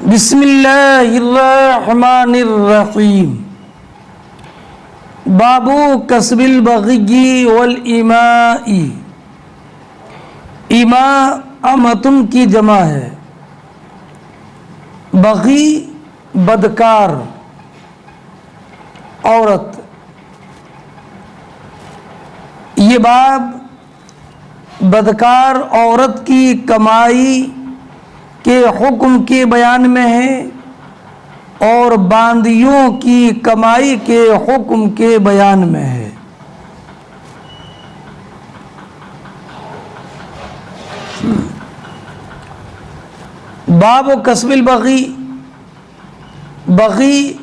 بسم اللہ الرحمن الرحیم باب کسب البغی والایماء۔ ایماء امتن کی جمع ہے، بغی بدکار عورت۔ یہ باب بدکار عورت کی کمائی کے حکم کے بیان میں ہے اور باندیوں کی کمائی کے حکم کے بیان میں ہے۔ باب کسب البغی، بغی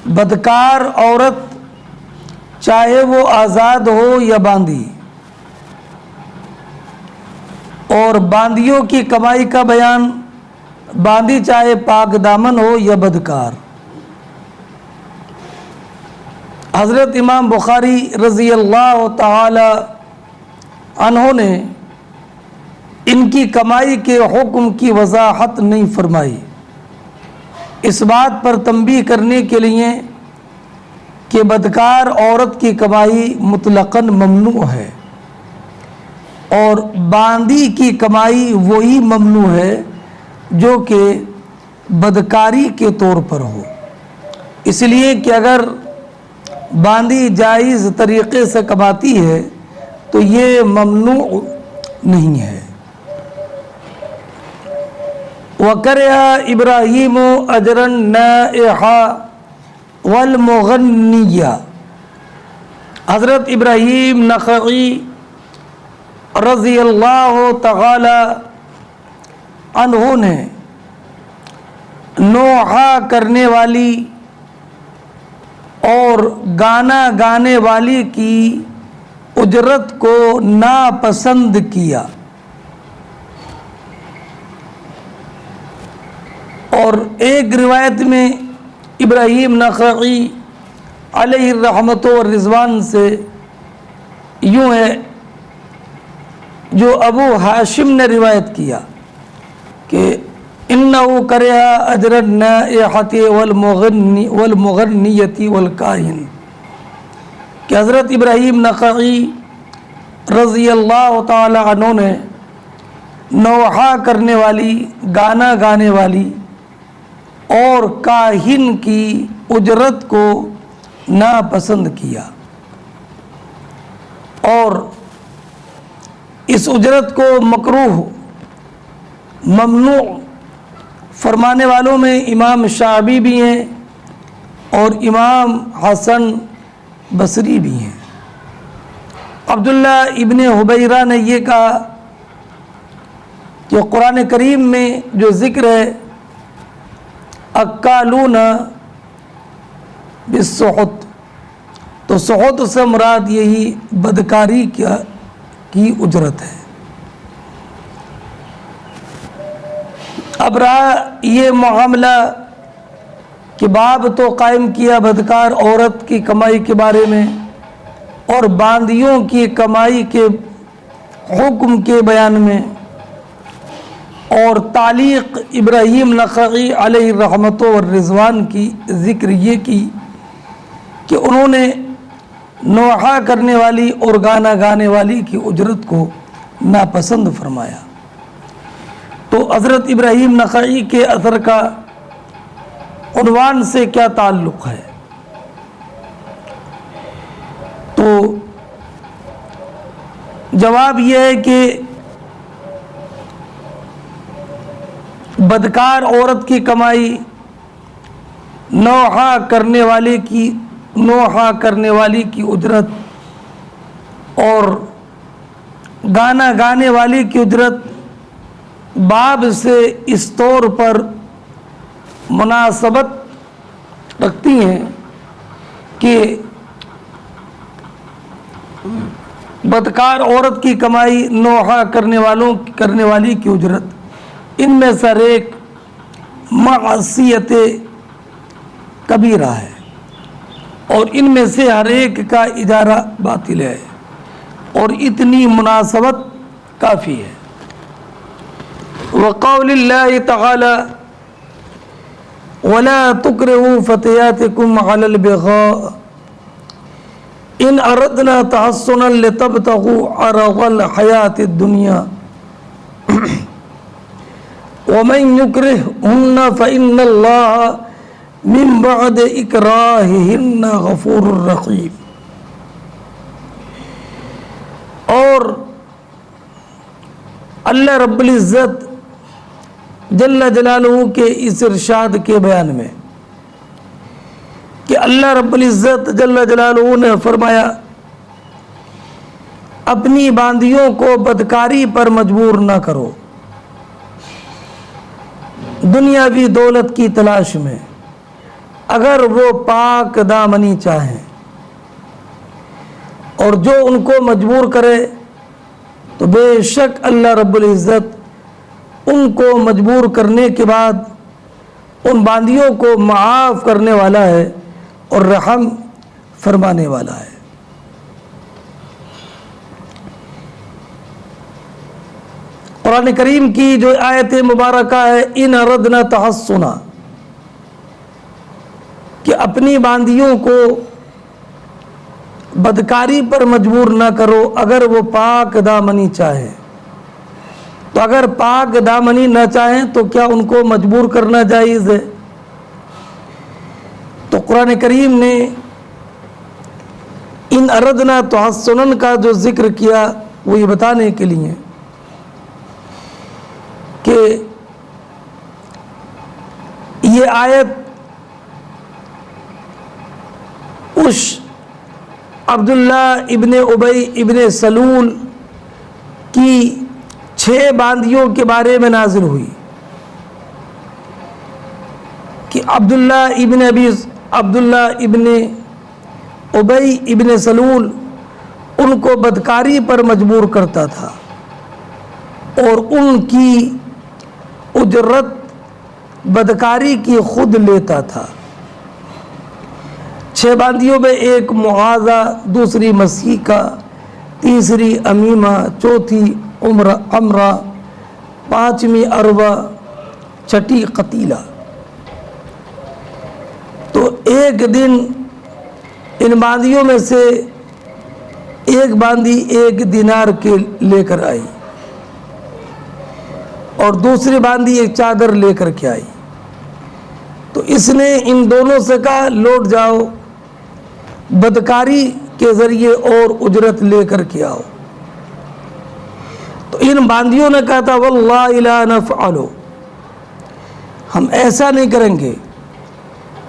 بدکار عورت، چاہے وہ آزاد ہو یا باندی، اور باندیوں کی کمائی کا بیان، باندی چاہے پاک دامن ہو یا بدکار۔ حضرت امام بخاری رضی اللہ تعالی عنہ نے ان کی کمائی کے حکم کی وضاحت نہیں فرمائی، اس بات پر تنبیہ کرنے کے لیے کہ بدکار عورت کی کمائی مطلقاً ممنوع ہے اور باندی کی کمائی وہی ممنوع ہے جو کہ بدکاری کے طور پر ہو۔ اس لیے کہ اگر باندی جائز طریقے سے کماتی ہے تو یہ ممنوع نہیں ہے۔ وَكَرِهَ إِبْرَاهِيمُ أَجْرَ النَّائِحَةِ وَالْمُغَنِّيَّةِ۔ حضرت ابراہیم نخعی رضی اللہ تعالی عنہ نے نوحہ کرنے والی اور گانا گانے والی کی اجرت کو ناپسند کیا، اور ایک روایت میں ابراہیم نخعی علیہ الرحمت والرضوان سے یوں ہے جو ابو ہاشم نے روایت کیا کہ انہو کرہ اجر النائحۃ والمغنیۃ والکاہن، کہ حضرت ابراہیم نخعی رضی اللہ تعالی عنہ نے نوحہ کرنے والی، گانا گانے والی اور کاہن کی اجرت کو ناپسند کیا، اور اس اجرت کو مکروہ ممنوع فرمانے والوں میں امام شعبی بھی ہیں اور امام حسن بصری بھی ہیں۔ عبداللہ ابن حبیرہ نے یہ کہا کہ قرآن کریم میں جو ذکر ہے اکالون بالسحت، تو سحت سے مراد یہی بدکاری کی اجرت ہے۔ اب رہا یہ معاملہ کہ باب تو قائم کیا بدکار عورت کی کمائی کے بارے میں اور باندیوں کی کمائی کے حکم کے بیان میں، اور تعلیق ابراہیم نخعی علیہ الرحمت والرضوان کی ذکر یہ کی کہ انہوں نے نوحہ کرنے والی اور گانا گانے والی کی اجرت کو ناپسند فرمایا۔ تو حضرت ابراہیم نخعی کے اثر کا عنوان سے کیا تعلق ہے؟ تو جواب یہ ہے کہ بدکار عورت کی کمائی نوحہ کرنے والی کی اجرت اور گانا گانے والی کی اجرت باب سے اس طور پر مناسبت رکھتی ہیں کہ بدکار عورت کی کمائی نوحہ کرنے والی کی اجرت، ان میں سر ایک معصیت کبیرہ ہے اور ان میں سے ہر ایک کا اجارہ باطل ہے، اور اتنی مناسبت کافی ہے۔ وقول اللہ تعالی ولا تکرہوا فتياتكم على البغاء ان اردنا تحصنا لتبتغوا عرض الحیاۃ الدنیا ومن یکرہہن فإن اللہ من بعد اکراہہن غفور رحیم۔ اور اللہ رب العزت جل جلالہ کے اس ارشاد کے بیان میں کہ اللہ رب العزت جل جلالہ نے فرمایا اپنی باندیوں کو بدکاری پر مجبور نہ کرو دنیاوی دولت کی تلاش میں، اگر وہ پاک دامنی چاہیں، اور جو ان کو مجبور کرے تو بے شک اللہ رب العزت ان کو مجبور کرنے کے بعد ان باندیوں کو معاف کرنے والا ہے اور رحم فرمانے والا ہے۔ قرآن کریم کی جو آیت مبارکہ ہے ان اردنا تحصنا، کہ اپنی باندیوں کو بدکاری پر مجبور نہ کرو اگر وہ پاک دامنی چاہے، تو اگر پاک دامنی نہ چاہیں تو کیا ان کو مجبور کرنا جائز ہے؟ تو قرآن کریم نے ان اردنا تحصنا کا جو ذکر کیا وہ یہ بتانے کے لیے کہ یہ آیت اس عبداللہ ابن ابی ابن سلول کی 6 باندیوں کے بارے میں نازل ہوئی کہ عبداللہ ابن ابی ابن سلول ان کو بدکاری پر مجبور کرتا تھا اور ان کی اجرت بدکاری کی خود لیتا تھا۔ 6 باندیوں میں ایک معاذہ، دوسری مسیکہ، تیسری امیمہ، چوتھی عمرہ، 5ویں عروہ، 6ٹھی قتیلہ۔ تو ایک دن ان باندیوں میں سے ایک باندی 1 دینار کے لے کر آئی اور دوسری باندی ایک چادر لے کر کے آئی، تو اس نے ان دونوں سے کہا لوٹ جاؤ، بدکاری کے ذریعے اور اجرت لے کر کے آؤ۔ تو ان باندیوں نے کہا تھا واللہ لا نفعل، ہم ایسا نہیں کریں گے،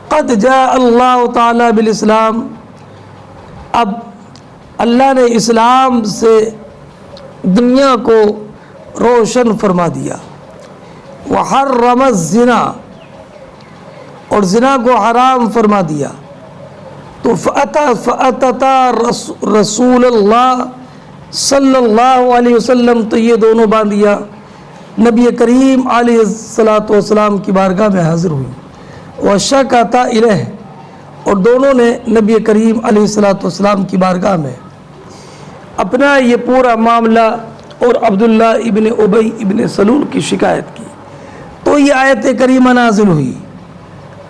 قد جاء اللہ تعالی بالاسلام، اب اللہ نے اسلام سے دنیا کو روشن فرما دیا، وحرم الزنا، اور زنا کو حرام فرما دیا، تو فأتتا رسول اللہ صلی اللہ علیہ وسلم، تو یہ دونوں باندیاں نبی کریم علیہ السلام کی بارگاہ میں حاضر ہوئی، وشکتا الیہ، اور دونوں نے نبی کریم علیہ السلام کی بارگاہ میں اپنا یہ پورا معاملہ اور عبداللہ ابن ابی ابن سلول کی شکایت کی۔ تو یہ آیت کریمہ نازل ہوئی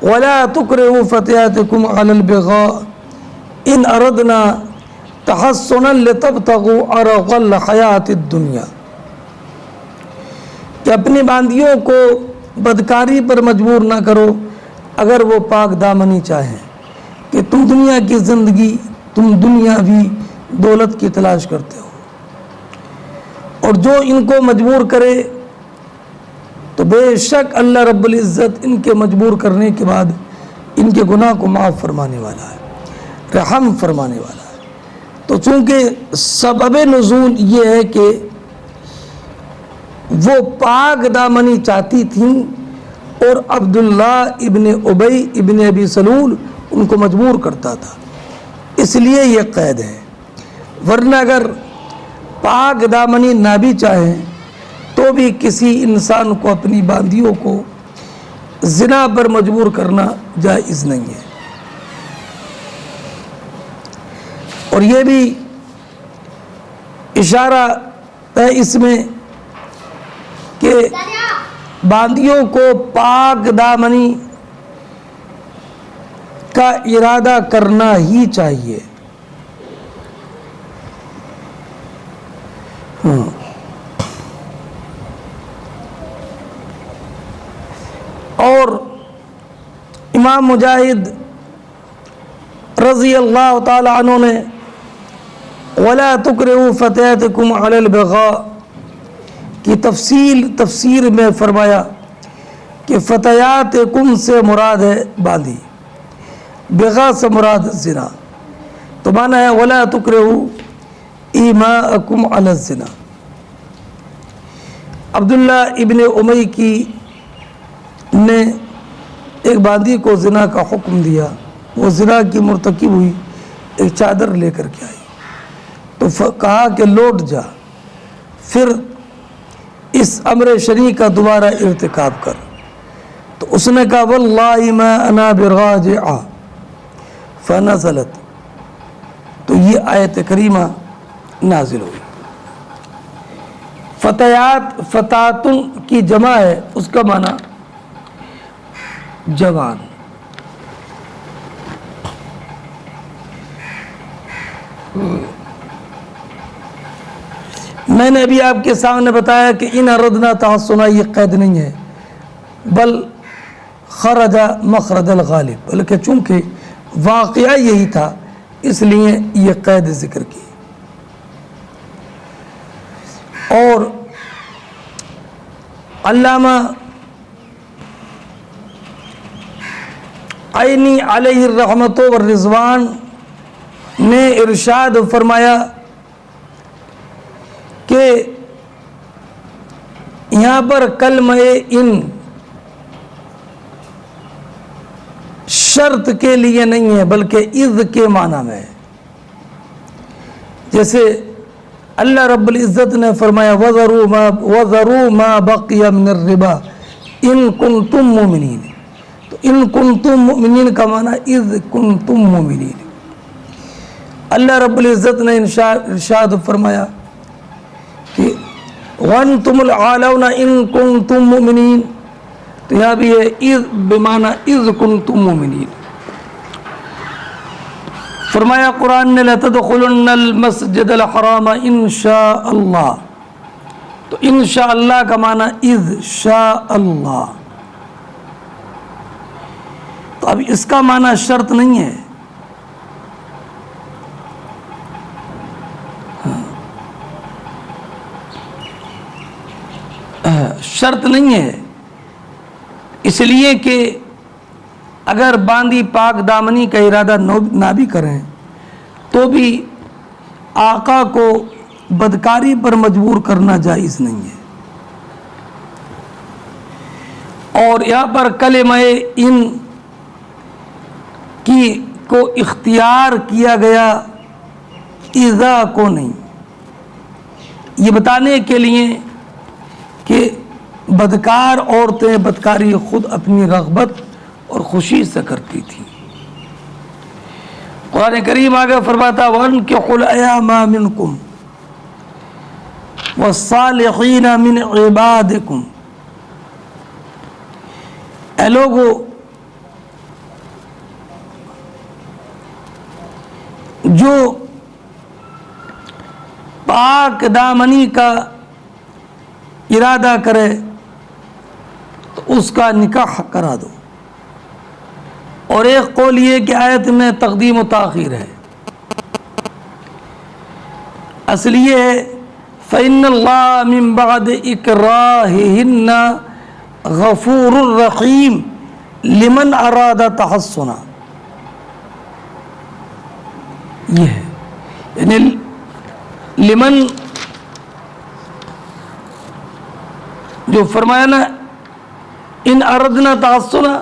وَلَا تُكْرِهُ فَتِيَاتِكُمْ عَلَى الْبِغَاءِ إِنْ أَرَدْنَا تَحَصُّنًا لِتَبْتَغُوا عَرَضَ الْحَيَاةِ الدُّنْيَا، کہ اپنی باندیوں کو بدکاری پر مجبور نہ کرو اگر وہ پاک دامنی چاہیں، کہ تم دنیا کی زندگی، تم دنیاوی دولت کی تلاش کرتے ہو، اور جو ان کو مجبور کرے تو بے شک اللہ رب العزت ان کے مجبور کرنے کے بعد ان کے گناہ کو معاف فرمانے والا ہے، رحم فرمانے والا ہے۔ تو چونکہ سبب نزول یہ ہے کہ وہ پاک دامنی چاہتی تھیں اور عبداللہ ابن ابی ابن ابی سلول ان کو مجبور کرتا تھا، اس لیے یہ قید ہے، ورنہ اگر پاک دامنی نہ بھی چاہیں تو بھی کسی انسان کو اپنی باندیوں کو زنا پر مجبور کرنا جائز نہیں ہے۔ اور یہ بھی اشارہ ہے اس میں کہ باندیوں کو پاک دامنی کا ارادہ کرنا ہی چاہیے۔ اور امام مجاہد رضی اللہ تعالی عنہ نے وَلَا تُكْرِهُ فَتَيَاتِكُمْ عَلَى الْبِغَاءِ کی تفسیر میں فرمایا کہ فتياتكم سے مراد ہے باندھی، بغا سے مراد زنا، تو معنی ہے وَلَا تُكْرِهُ إِمَاءَكُمْ عَلَى الزِّنَا۔ عبداللہ ابن امی کی نے ایک باندھی کو زنا کا حکم دیا، وہ زنا کی مرتکب ہوئی، ایک چادر لے کر کے آئی تو کہا کہ لوٹ جا، پھر اس امر شرعی کا دوبارہ ارتکاب کر، تو اس نے کہا واللہ ما انا براجعہ، فنزلت، تو یہ آیت کریمہ نازل ہوئی۔ فتیات فتاتن کی جمع ہے، اس کا معنی جوان۔ میں نے ابھی آپ کے سامنے بتایا کہ ان اردنا تحسنا یہ قید نہیں ہے، بل خرج مخرج الغالب، بلکہ چونکہ واقعہ یہی تھا اس لیے یہ قید ذکر کی۔ اور علامہ عینی علیہ الرحمت والرضوان نے ارشاد فرمایا کہ یہاں پر کلمہ ان شرط کے لیے نہیں ہے بلکہ اذ کے معنی میں ہے۔ جیسے اللہ رب العزت نے فرمایا وَذَرُوا مَا بَقِيَ مِنَ الرِّبَا إِن كُنتُم مُؤْمِنِينَ، تو ان کنتم مؤمنین کا معنی اذ کنتم مؤمنین۔ اللہ رب العزت نے ارشاد فرمایا کہ وَأَنْتُمُ الْعَالَوْنَ إِن كُنتُم مُؤْمِنِينَ، تو یہاں بھی ہے اذ بمعنی اذ کنتم مؤمنین۔ فرمایا قرآن نے لَتَدْخُلُنَّ الْمَسْجِدَ الْحَرَامَ إِن شَاءَ اللَّہ، تو ان شاء اللہ کا معنی اذ شاء اللہ، تو اب اس کا معنی شرط نہیں ہے، شرط نہیں ہے، اس لیے کہ اگر باندھی پاک دامنی کا ارادہ نہ بھی کریں تو بھی آقا کو بدکاری پر مجبور کرنا جائز نہیں ہے۔ اور یہاں پر کلمہ ان کو اختیار کیا گیا اذا کو نہیں، یہ بتانے کے لیے کہ بدکار عورتیں بدکاری خود اپنی رغبت اور خوشی سے کرتی تھی۔ قرآن کریم آگے فرماتا وَأَنْكِحُوا الْأَيَامَ مِنْكُمْ وَالصَّالِحِينَ مِنْ عِبَادِكُمْ، اے لوگو جو پاک دامنی کا ارادہ کرے تو اس کا نکاح کرا دو۔ اور ایک قول یہ کہ آیت میں تقدیم و تاخیر ہے، اصل یہ ہے فَإِنَّ اللَّهَ مِن بَعْدِ إِكْرَاهِهِنَّ غَفُورٌ رَحِيمٌ لِمَنْ أَرَادَ تَحَصُّنًا، یہ ہے یعنی لمن جو فرمایا نا ان اردنا تحصنا،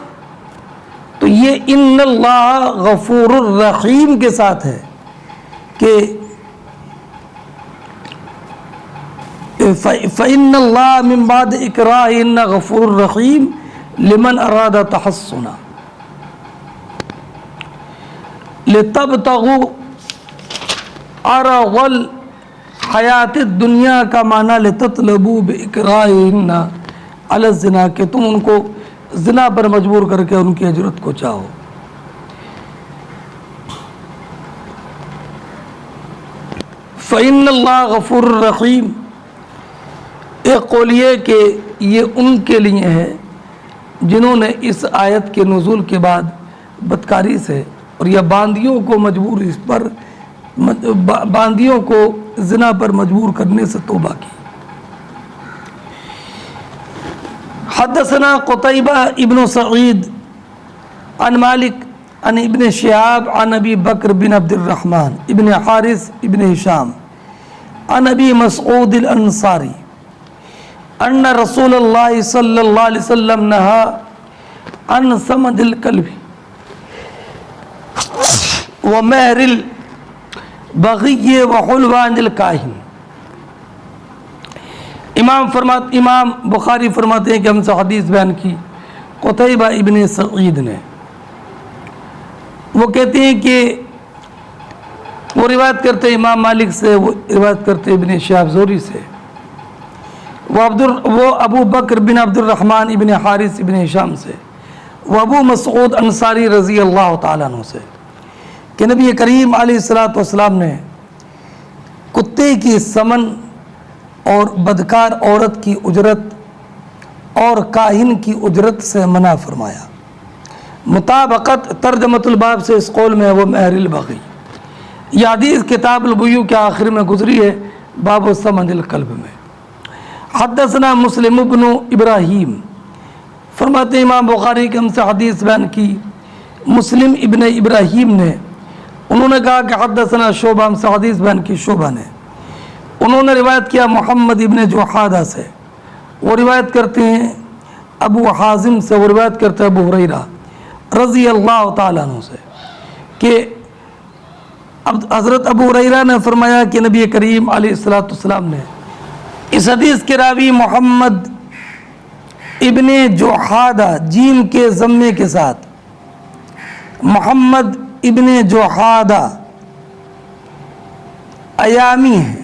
تو یہ ان اللہ غفور الرحیم کے ساتھ ہے کہ فَإِنَّ اللَّهَ مِن بَعْدِ إِكْرَاهِهِنَّ غَفُورٌ رَحِيمٌ لِمَنْ أَرَادَ تَحَصُّنًا لِتَبْتَغُوا عَرَضَ الْحَيَاةِ الدُّنْيَا کا معنی لِتَطْلَبُوا بِإِكْرَاهِهِنَّ عَلَى الزِّنَا، کہ تم ان کو زنا پر مجبور کر کے ان کی اجرت کو چاہو۔ فإن اللہ غفور الرحیم، ایک قول یہ کہ یہ ان کے لیے ہے جنہوں نے اس آیت کے نزول کے بعد بدکاری سے اور یا باندیوں کو مجبور اس پر باندیوں کو زنا پر مجبور کرنے سے توبہ کی۔ حدثنا قتیبہ ابن سعید عن مالک عن ابن شہاب عن ابی بکر بن عبد الرحمن ابن حارث ابن ہشام عن ابی مسعود الانصاری ان رسول اللہ صلی اللہ علیہ وسلم نہا عن ثمد الکلب ومہر البغی وحلوان الکاہن۔ امام بخاری فرماتے ہیں کہ ہم سے حدیث بیان کی قتیبہ ابن سعید نے، وہ کہتے ہیں کہ وہ روایت کرتے امام مالک سے، وہ روایت کرتے ابن شہاب زہری سے، وہ ابو بکر بن عبد الرحمن ابن حارث ابن ہشام سے، وہ ابو مسعود انصاری رضی اللہ تعالیٰ عنہ سے کہ نبی کریم علیہ السلام نے کتے کی سمن اور بدکار عورت کی اجرت اور کاہن کی اجرت سے منع فرمایا۔ مطابقت ترجمۃ الباب سے اس قول میں ہے وہ مہر البغی۔ یہ حدیث کتاب البیوع کے آخر میں گزری ہے باب ثمن الکلب میں۔ حدثنا مسلم ابن ابراہیم، فرماتے ہیں امام بخاری کہ ہم سے حدیث بیان کی مسلم ابن ابراہیم نے، انہوں نے کہا کہ حدثنا شعبہ، ہم سے حدیث بیان کی شعبہ نے، انہوں نے روایت کیا محمد ابن جوحادہ سے، وہ روایت کرتے ہیں ابو حازم سے، وہ روایت کرتے ہیں ابو ہریرہ رضی اللہ تعالیٰ عنہ سے کہ حضرت ابو ہریرہ نے فرمایا کہ نبی کریم علیہ السلام نے، اس حدیث کے راوی محمد ابن جوحادہ جیم کے ضمے کے ساتھ، محمد ابن جوحادہ ایامی ہیں،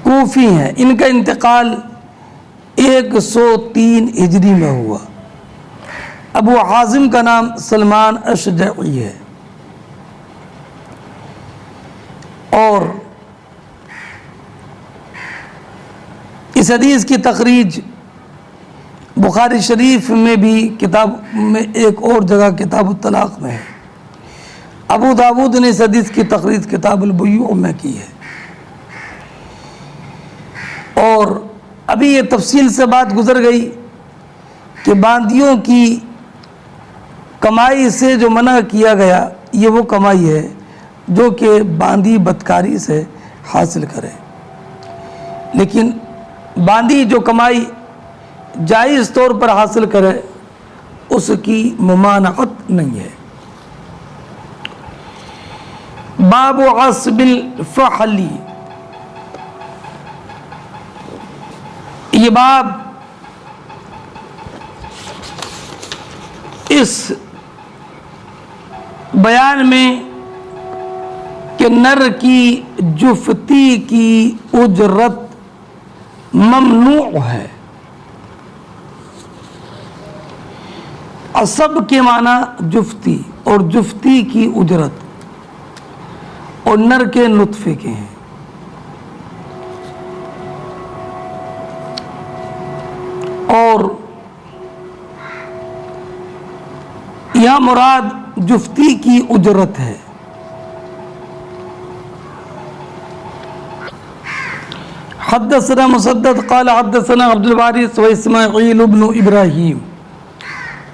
کوفی ہیں، ان کا انتقال 103 ہجری میں ہوا۔ ابو حازم کا نام سلمان اشجعی ہے، اور اس حدیث کی تخریج بخاری شریف میں بھی کتاب میں ایک اور جگہ کتاب الطلاق میں ہے۔ ابو داود نے اس حدیث کی تخریج کتاب البیوع میں کی ہے۔ اور ابھی یہ تفصیل سے بات گزر گئی کہ باندیوں کی کمائی سے جو منع کیا گیا یہ وہ کمائی ہے جو کہ باندی بدکاری سے حاصل کرے، لیکن باندی جو کمائی جائز طور پر حاصل کرے اس کی ممانعت نہیں ہے۔ باب عصب الفحل، یہ باب اس بیان میں کہ نر کی جفتی کی اجرت ممنوع ہے۔ عصب کے معنی جفتی، اور جفتی کی اجرت، اور نر کے نطفے کے ہیں۔ اور یہاں مراد جفتی کی اجرت ہے۔ حدثنا مسدد قال حدثنا عبد الوارث و اسماعیل بن ابراہیم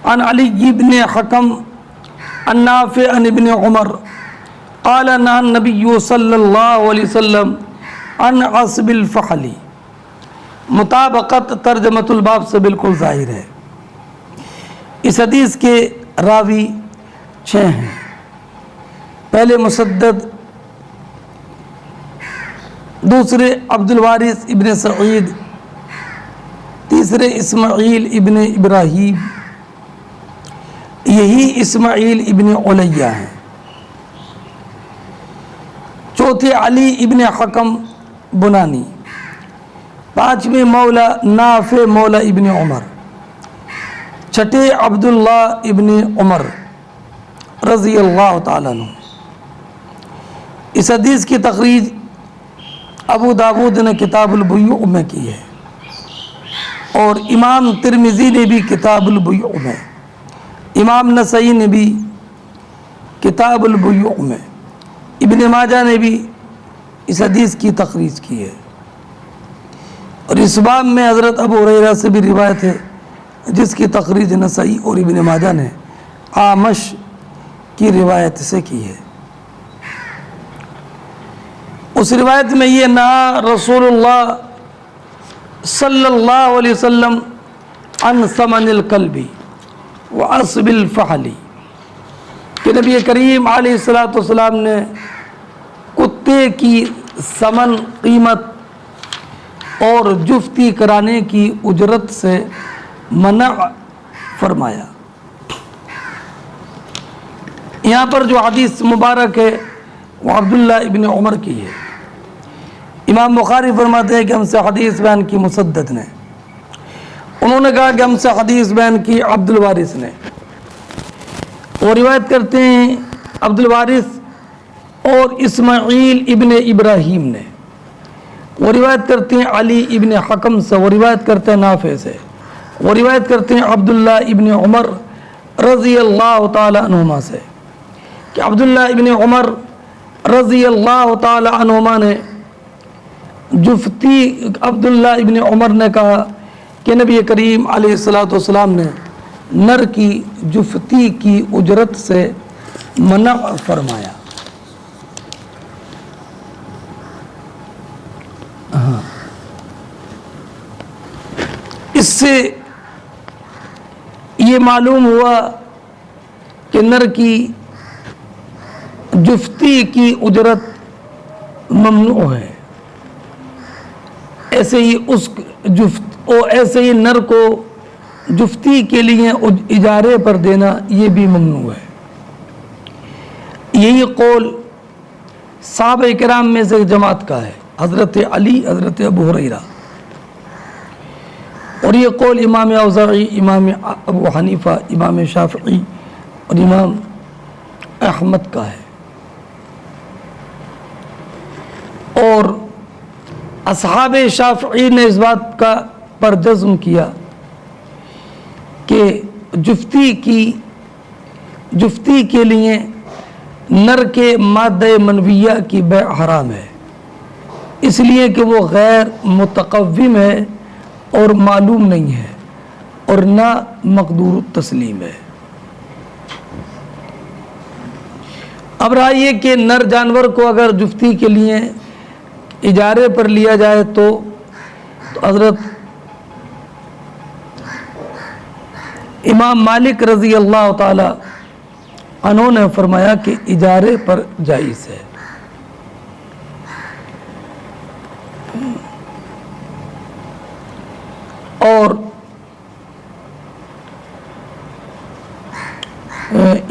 عن علی بن حکم عن نافع عن ابن عمر قال نهى النبي صلی اللہ علیہ وسلم عن عصب الفحل۔ مطابقت ترجمۃ الباب سے بالکل ظاہر ہے۔ اس حدیث کے راوی 6 ہیں۔ پہلے مسدد، دوسرے عبد الوارث ابن سعید، تیسرے اسماعیل ابن ابراہیم، یہی اسماعیل ابن علیہ ہیں، چوتھے علی ابن حکم بنانی، پانچویں مولا نافع مولا ابن عمر، چھٹے عبداللہ ابن عمر رضی اللہ تعالیٰ عنہ، اس حدیث کی تخریج ابو داود نے کتاب البیوع میں کی ہے اور امام ترمذی نے بھی کتاب البیوع میں، امام نسائی نے بھی کتاب البیوع میں، ابن ماجہ نے بھی اس حدیث کی تخریج کی ہے۔ اور اس باب میں حضرت ابو ہریرہ سے بھی روایت ہے جس کی تخریج نسائی اور ابن ماجہ نے اعمش کی روایت سے کی ہے۔ اس روایت میں یہ نہا رسول اللہ صلی اللہ علیہ وسلم عن ثمن الکلب وعصب الفحل، کہ نبی کریم علیہ الصلوۃ والسلام نے کتے کی ثمن قیمت اور جفتی کرانے کی اجرت سے منع فرمایا۔ یہاں پر جو حدیث مبارک ہے وہ عبداللہ ابن عمر کی ہے۔ امام بخاری فرماتے ہیں کہ ہم سے حدیث بیان کی مسدد نے، انہوں نے کہا کہ ہم سے حدیث بیان کی عبد الوارث نے، اور روایت کرتے ہیں عبد الوارث اور اسماعیل ابن ابراہیم نے، وہ روایت کرتے ہیں علی ابن حکم سے، وہ روایت کرتے ہیں نافع سے، وہ روایت کرتے ہیں عبداللہ ابن عمر رضی اللہ تعالی عنہما سے کہ عبداللہ ابن عمر رضی اللہ تعالی عنہما نے عبداللہ ابن عمر نے کہا کہ نبی کریم علیہ الصلوۃ والسلام نے نر کی جفتی کی اجرت سے منع فرمایا۔ اس سے یہ معلوم ہوا کہ نر کی جفتی کی اجرت ممنوع ہے، ایسے ہی نر کو جفتی کے لیے اجارے پر دینا یہ بھی ممنوع ہے۔ یہی قول صحابہ کرام میں سے جماعت کا ہے، حضرت علی، حضرت ابو ہریرہ، اور یہ قول امام اوزاعی، امام ابو حنیفہ، امام شافعی اور امام احمد کا ہے۔ اور اصحاب شافعی نے اس بات کا پر جزم کیا کہ جفتی کے لیے نر کے مادہ منویہ کی بیع حرام ہے، اس لیے کہ وہ غیر متقوم ہے اور معلوم نہیں ہے اور نہ مقدور تسلیم ہے۔ اب رہا یہ کہ نر جانور کو اگر جفتی کے لیے اجارے پر لیا جائے تو حضرت امام مالک رضی اللہ تعالی عنہ نے فرمایا کہ اجارے پر جائز ہے۔ اور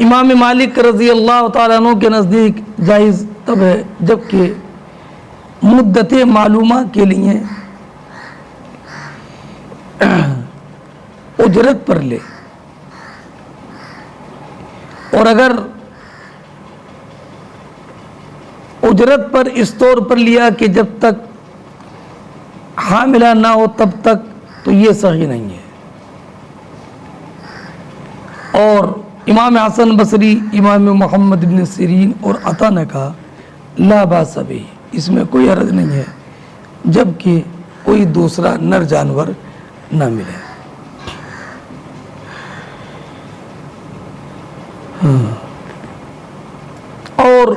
امام مالک رضی اللہ تعالیٰ عنہ کے نزدیک جائز تب ہے جبکہ مدت معلومہ کے لیے اجرت پر لے، اور اگر اجرت پر اس طور پر لیا کہ جب تک حاملہ نہ ہو تب تک، تو یہ صحیح نہیں ہے۔ اور امام حسن بصری، امام محمد بن سیرین اور عطا نے کہا لا باس بہ، اس میں کوئی حرج نہیں ہے جبکہ کوئی دوسرا نر جانور نہ ملے۔ اور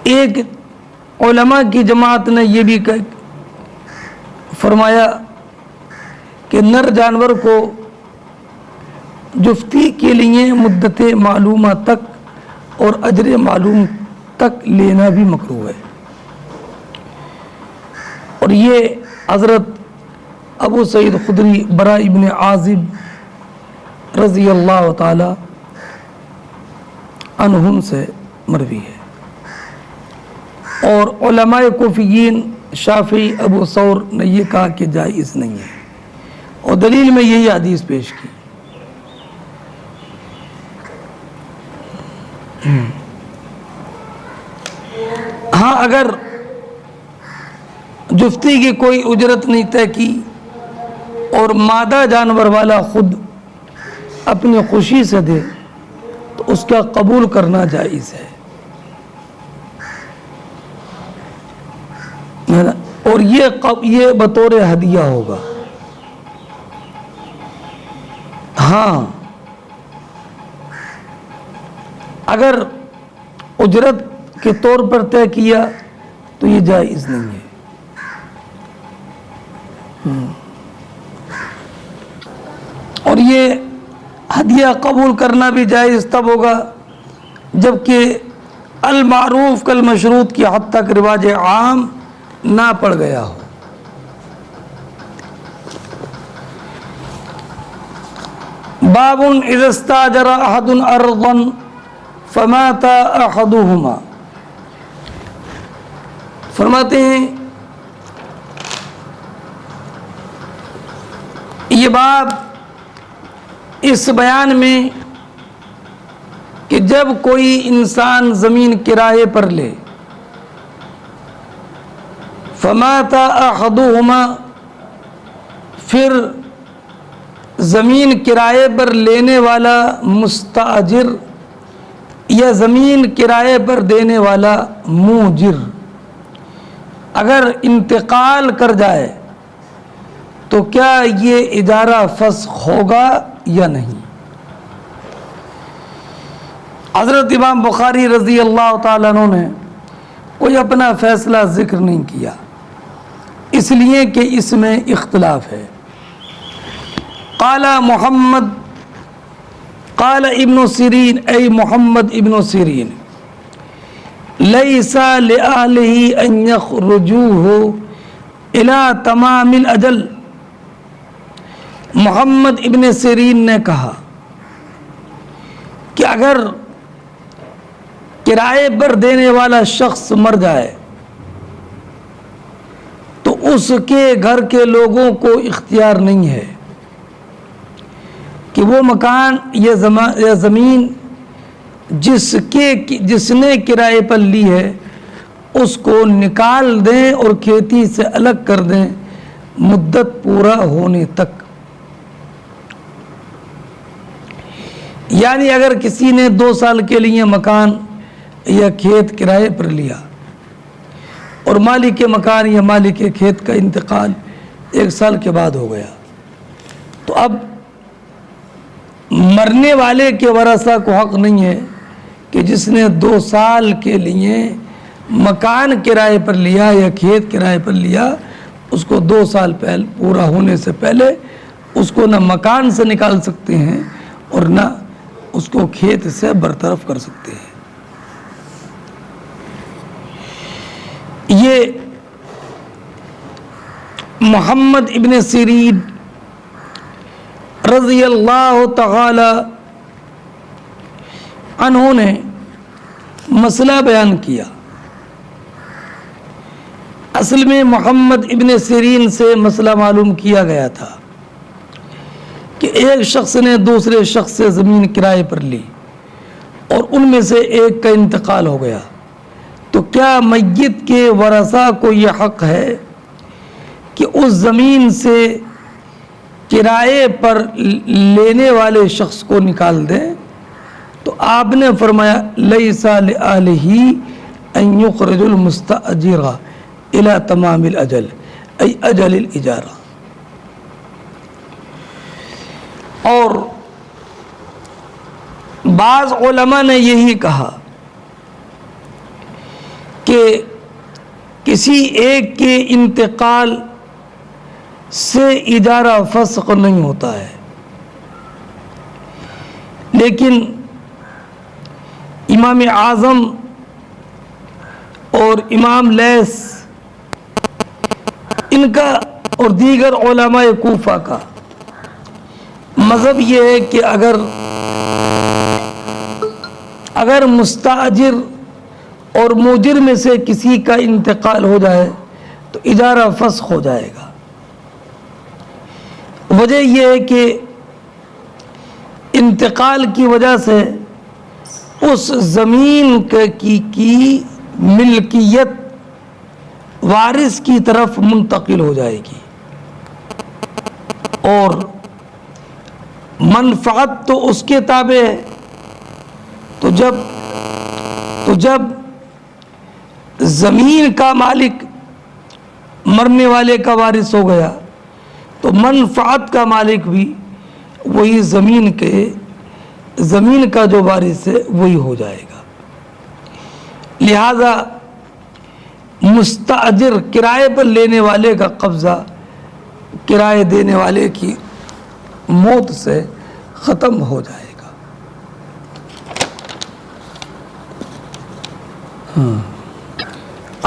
ایک علماء کی جماعت نے یہ بھی فرمایا کہ نر جانور کو جفتی کے لیے مدت معلومہ تک اور اجر معلوم تک لینا بھی مکروہ ہے، اور یہ حضرت ابو سعید خدری برا ابن عازب رضی اللہ تعالی عنہم سے مروی ہے۔ اور علماء کوفیین شافعی، ابو ثور نے یہ کہا کہ جائز نہیں ہے، اور دلیل میں یہی حدیث پیش کی۔ ہاں اگر جفتی کی کوئی اجرت نہیں طے کی اور مادہ جانور والا خود اپنی خوشی سے دے تو اس کا قبول کرنا جائز ہے، اور یہ بطور ہدیہ ہوگا۔ ہاں اگر اجرت کے طور پر طے کیا تو یہ جائز نہیں ہے۔ اور یہ ہدیہ قبول کرنا بھی جائز تب ہوگا جبکہ المعروف کالمشروط کی حد تک رواج عام نہ پڑ گیا ہو۔ باب اذا استاجر احد ارضا فمات احدهما، فرماتے ہیں یہ باب اس بیان میں کہ جب کوئی انسان زمین کرائے پر لے، فمات احدهما، پھر زمین کرائے پر لینے والا مستاجر یا زمین کرائے پر دینے والا موجر اگر انتقال کر جائے تو کیا یہ اجارہ فسخ ہوگا یا نہیں؟ حضرت امام بخاری رضی اللہ تعالیٰ عنہ نے کوئی اپنا فیصلہ ذکر نہیں کیا، اس لیے کہ اس میں اختلاف ہے۔ قال محمد، قال ابن سیرین، ای محمد ابن سیرین، لیس لأہلہ ان یخرجوہ الی تمام الاجل۔ محمد ابن سیرین نے کہا کہ اگر کرائے پر دینے والا شخص مر جائے تو اس کے گھر کے لوگوں کو اختیار نہیں ہے کہ وہ مکان یا زمین جس نے کرائے پر لی ہے اس کو نکال دیں اور کھیتی سے الگ کر دیں مدت پورا ہونے تک۔ یعنی اگر کسی نے 2 سال کے لیے مکان یا کھیت کرائے پر لیا اور مالک مکان یا مالک کھیت کا انتقال 1 سال کے بعد ہو گیا تو اب مرنے والے کے ورثہ کو حق نہیں ہے کہ جس نے 2 سال کے لیے مکان کرائے پر لیا یا کھیت کرائے پر لیا اس کو 2 سال پورا ہونے سے پہلے اس کو نہ مکان سے نکال سکتے ہیں اور نہ اس کو کھیت سے برطرف کر سکتے ہیں۔ یہ محمد ابن سیرین رضی اللہ تعالی عنہ نے مسئلہ بیان کیا۔ اصل میں محمد ابن سیرین سے مسئلہ معلوم کیا گیا تھا کہ ایک شخص نے دوسرے شخص سے زمین کرائے پر لی اور ان میں سے ایک کا انتقال ہو گیا تو کیا میت کے ورثہ کو یہ حق ہے کہ اس زمین سے کرائے پر لینے والے شخص کو نکال دیں؟ تو آپ نے فرمایا لیس لأہلہ ان یخرج المستأجر الی تمام الاجل ای اجل الاجارہ۔ اور بعض علماء نے یہی کہا کہ کسی ایک کے انتقال سے اجارہ فسخ نہیں ہوتا ہے، لیکن امام اعظم اور امام لیث ان کا اور دیگر علماء کوفہ کا مذہب یہ ہے کہ اگر مستاجر اور موجر میں سے کسی کا انتقال ہو جائے تو اجارہ فسخ ہو جائے گا۔ وجہ یہ ہے کہ انتقال کی وجہ سے اس زمین کی ملکیت وارث کی طرف منتقل ہو جائے گی، اور منفعت تو اس کے تابع ہے۔ تو جب زمین کا مالک مرنے والے کا وارث ہو گیا تو منفعت کا مالک بھی وہی زمین کا جو وارث ہے وہی ہو جائے گا۔ لہذا مستاجر کرائے پر لینے والے کا قبضہ کرائے دینے والے کی موت سے ختم ہو جائے گا۔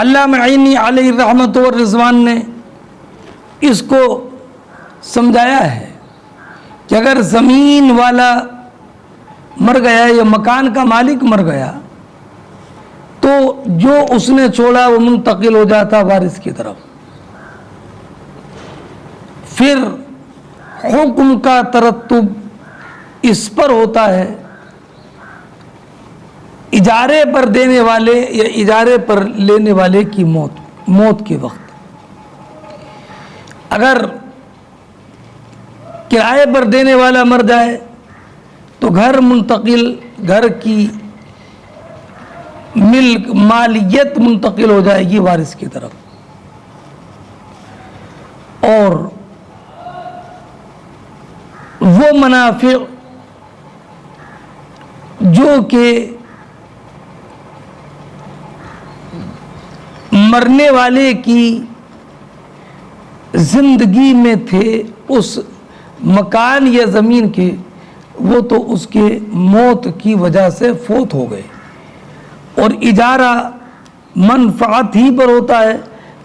علامہ عینی علیہ رحمت و رضوان نے اس کو سمجھایا ہے کہ اگر زمین والا مر گیا یا مکان کا مالک مر گیا تو جو اس نے چھوڑا وہ منتقل ہو جاتا وارث کی طرف، پھر حکم کا ترتب اس پر ہوتا ہے اجارے پر دینے والے یا اجارے پر لینے والے کی موت کے وقت۔ اگر کرائے پر دینے والا مر جائے تو گھر کی مالیت منتقل ہو جائے گی وارث کی طرف، اور وہ منافع جو کہ مرنے والے کی زندگی میں تھے اس مکان یا زمین کے، وہ تو اس کے موت کی وجہ سے فوت ہو گئے، اور اجارہ منفعت ہی پر ہوتا ہے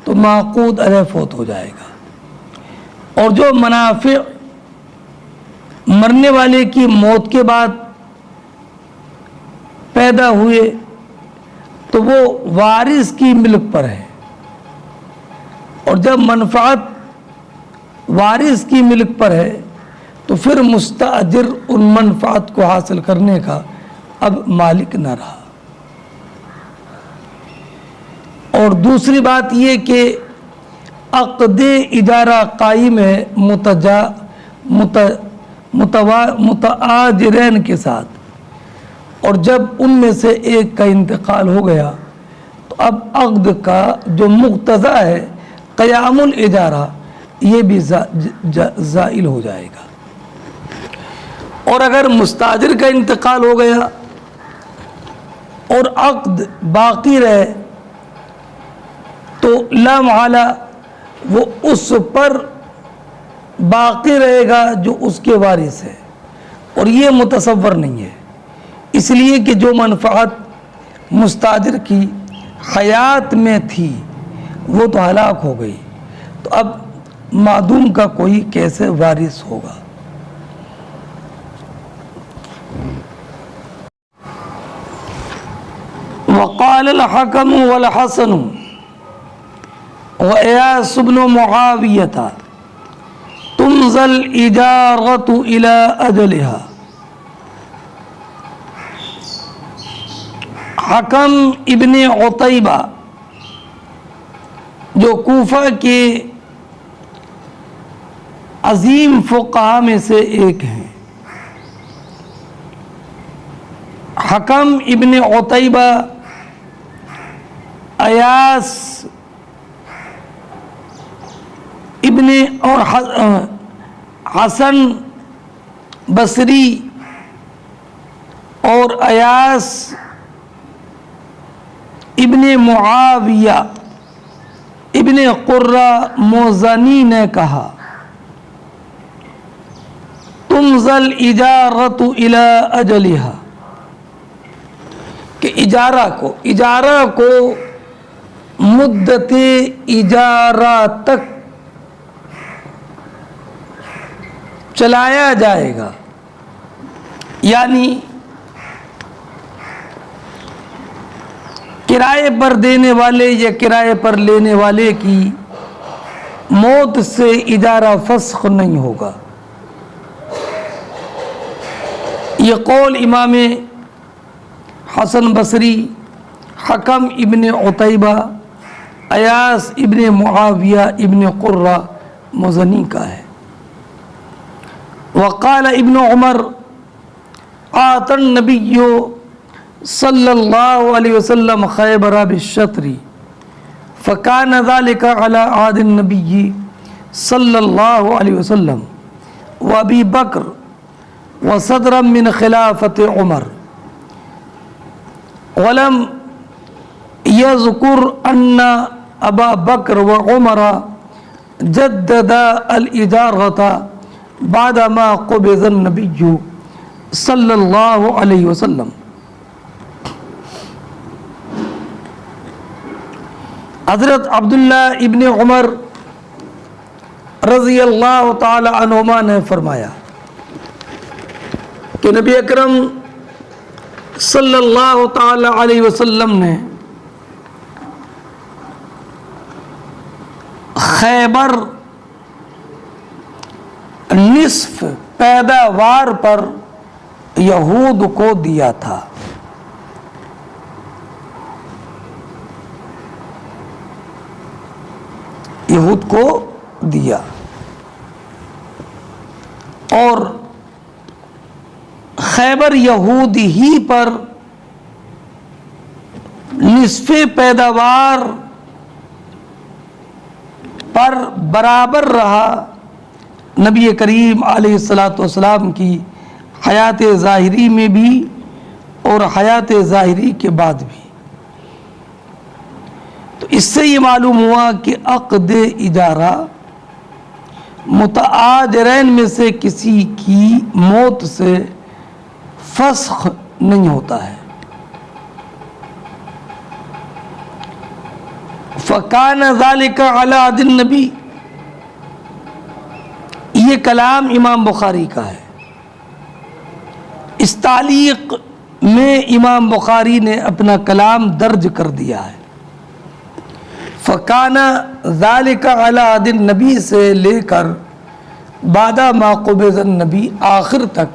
تو معقود علیہ فوت ہو جائے گا، اور جو منافع مرنے والے کی موت کے بعد پیدا ہوئے تو وہ وارث کی ملک پر ہے، اور جب منفعت وارث کی ملک پر ہے تو پھر مستاجر ان منفعت کو حاصل کرنے کا اب مالک نہ رہا۔ اور دوسری بات یہ کہ عقد اجارہ قائم ہے متآجرین کے ساتھ، اور جب ان میں سے ایک کا انتقال ہو گیا تو اب عقد کا جو مقتضا ہے قیام الاجارہ یہ بھی زائل ہو جائے گا۔ اور اگر مستاجر کا انتقال ہو گیا اور عقد باقی رہے تو لا محالہ وہ اس پر باقی رہے گا جو اس کے وارث ہے، اور یہ متصور نہیں ہے، اس لیے کہ جو منفعت مستاجر کی حیات میں تھی وہ تو ہلاک ہو گئی، تو اب معدوم کا کوئی کیسے وارث ہوگا؟ وقال الحكم والحسن وإياس بن معاوية تمضى الإجارة إلى أجلها۔ حکم ابن عتیبہ جو کوفہ کے عظیم فقہاء میں سے ایک ہیں، حکم ابن عتیبہ ایاس ابن اور حسن بصری اور ایاس ابن معاویہ ابن قرہ موزنی نے کہا تمضى الإجارة إلى أجلها، کہ اجارہ کو مدت اجارہ تک چلایا جائے گا، یعنی کرائے پر دینے والے یا کرائے پر لینے والے کی موت سے اجارہ فسخ نہیں ہوگا۔ یہ قول امام حسن بصری حکم ابن عتیبہ ایاس ابن معاویہ ابن قرہ مزنی کا ہے۔ وقال ابن عمر آت النبی صلی اللہ علیہ وسلم خیبر بالشطر فکان ذلك على عهد النبی صلی اللہ علیہ وسلم وابی بکر وصدرا من خلافت عمر ولم يذكر أن أبا بكر وعمر جددا الإجارة بعدما قبض النبي صلی اللہ علیہ وسلم۔ حضرت عبداللہ ابن عمر رضی اللہ تعالی عنہما نے فرمایا کہ نبی اکرم صلی اللہ تعالی علیہ وسلم نے خیبر نصف پیداوار پر یہود کو دیا تھا۔ یہود کو دیا اور خیبر یہود ہی پر نصف پیداوار پر برابر رہا نبی کریم علیہ الصلاۃ والسلام کی حیات ظاہری میں بھی اور حیات ظاہری کے بعد بھی۔ تو اس سے یہ معلوم ہوا کہ عقد اجارہ متآجرین میں سے کسی کی موت سے فسخ نہیں ہوتا ہے۔ فَكَانَ ذَلِكَ عَلَى عَهْدِ النَّبِيِّ، یہ کلام امام بخاری کا ہے۔ اس تعلیق میں امام بخاری نے اپنا کلام درج کر دیا ہے۔ فَكَانَ ذَلِكَ عَلَى عَهْدِ النَّبِيِّ سے لے کر بعد ما قبض النبی آخر تک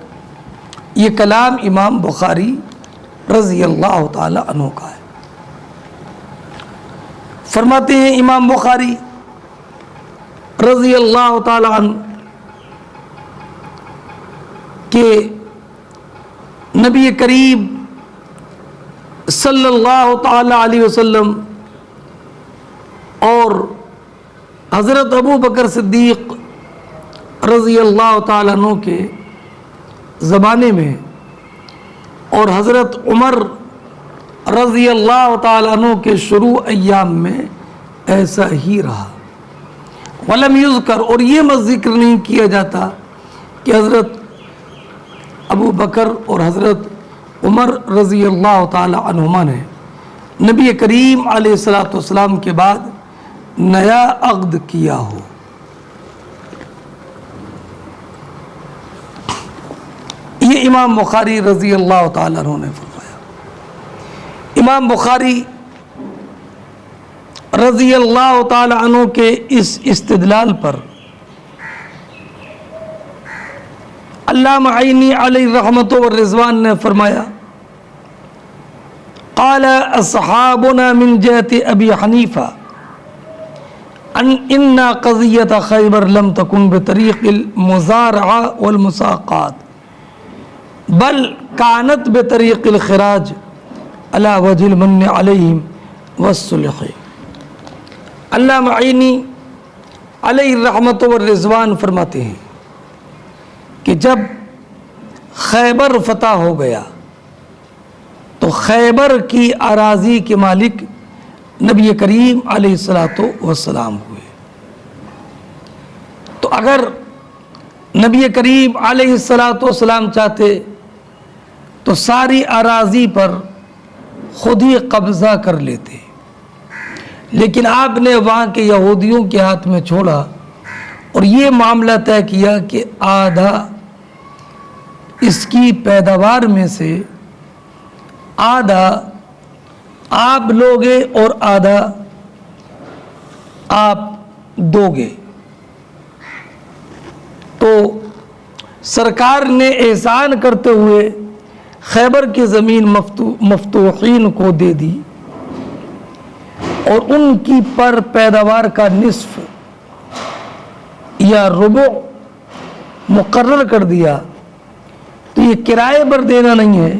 یہ کلام امام بخاری رضی اللہ تعالی عنہ کا ہے۔ فرماتے ہیں امام بخاری رضی اللہ تعالی عنہ کہ نبی کریم صلی اللہ تعالی علیہ وسلم اور حضرت ابو بکر صدیق رضی اللہ تعالیٰ عنہ کے زمانے میں اور حضرت عمر رضی اللہ تعالیٰ عنہ کے شروع ایام میں ایسا ہی رہا۔ ولم یذکر، اور یہ مت ذکر نہیں کیا جاتا کہ حضرت ابو بکر اور حضرت عمر رضی اللہ تعالیٰ عنہما نے نبی کریم علیہ الصلاۃ والسلام کے بعد نیا عقد کیا ہو۔ یہ امام بخاری رضی اللہ تعالیٰ عنہ نے فرمایا۔ امام بخاری رضی اللہ تعالیٰ عنہ کے اس استدلال پر علامہ عینی علیہ رحمت و رضوان نے فرمایا قال اصحابنا من جہت ابی حنیفہ ان قضیۃ خیبر لم تکن بطریق المزارعہ والمساقات بل کانت بطریق الخراج علی وجہ المن علیہم والصلح۔ علامہ عینی علیہ رحمت و رضوان فرماتے ہیں کہ جب خیبر فتح ہو گیا تو خیبر کی اراضی کے مالک نبی کریم علیہ الصلاۃ والسلام ہوئے۔ تو اگر نبی کریم علیہ الصلاۃ والسلام چاہتے تو ساری اراضی پر خود ہی قبضہ کر لیتے، لیکن آپ نے وہاں کے یہودیوں کے ہاتھ میں چھوڑا اور یہ معاملہ طے کیا کہ آدھا اس کی پیداوار میں سے آدھا آپ لوگے اور آدھا آپ دو گے۔ تو سرکار نے احسان کرتے ہوئے خیبر کی زمین مفتوحین کو دے دی اور ان کی پر پیداوار کا نصف یا ربع مقرر کر دیا تو یہ کرائے پر دینا نہیں ہے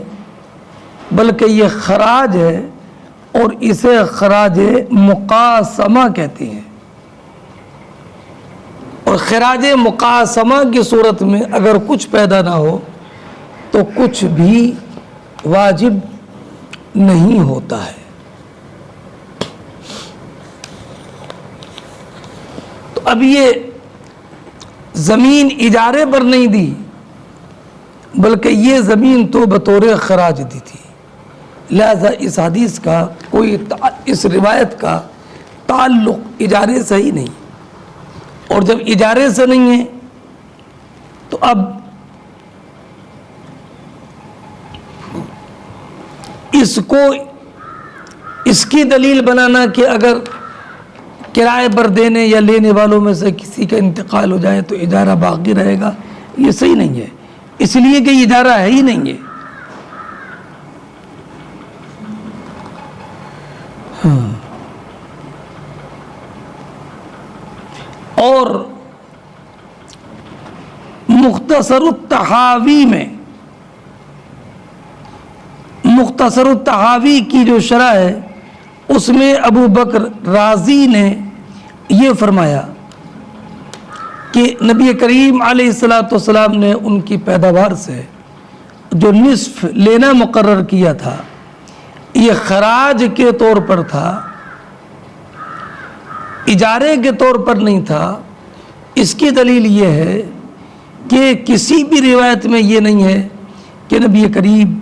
بلکہ یہ خراج ہے، اور اسے خراج مقاسمہ کہتے ہیں۔ اور خراج مقاسمہ کی صورت میں اگر کچھ پیدا نہ ہو تو کچھ بھی واجب نہیں ہوتا ہے۔ تو اب یہ زمین اجارے پر نہیں دی بلکہ یہ زمین تو بطور خراج دی تھی، لہذا اس حدیث کا کوئی اس روایت کا تعلق اجارے سے ہی نہیں، اور جب اجارے سے نہیں ہے تو اب اس کو اس کی دلیل بنانا کہ اگر کرائے پر دینے یا لینے والوں میں سے کسی کا انتقال ہو جائے تو اجارہ باقی رہے گا، یہ صحیح نہیں ہے، اس لیے کہ اجارہ ہے ہی نہیں ہے۔ اور مختصر التحاوی میں، مختصر التحاوی کی جو شرح ہے اس میں ابو بکر رازی نے یہ فرمایا کہ نبی کریم علیہ السلام نے ان کی پیداوار سے جو نصف لینا مقرر کیا تھا یہ خراج کے طور پر تھا، اجارے کے طور پر نہیں تھا۔ اس کی دلیل یہ ہے کہ کسی بھی روایت میں یہ نہیں ہے کہ نبی کریم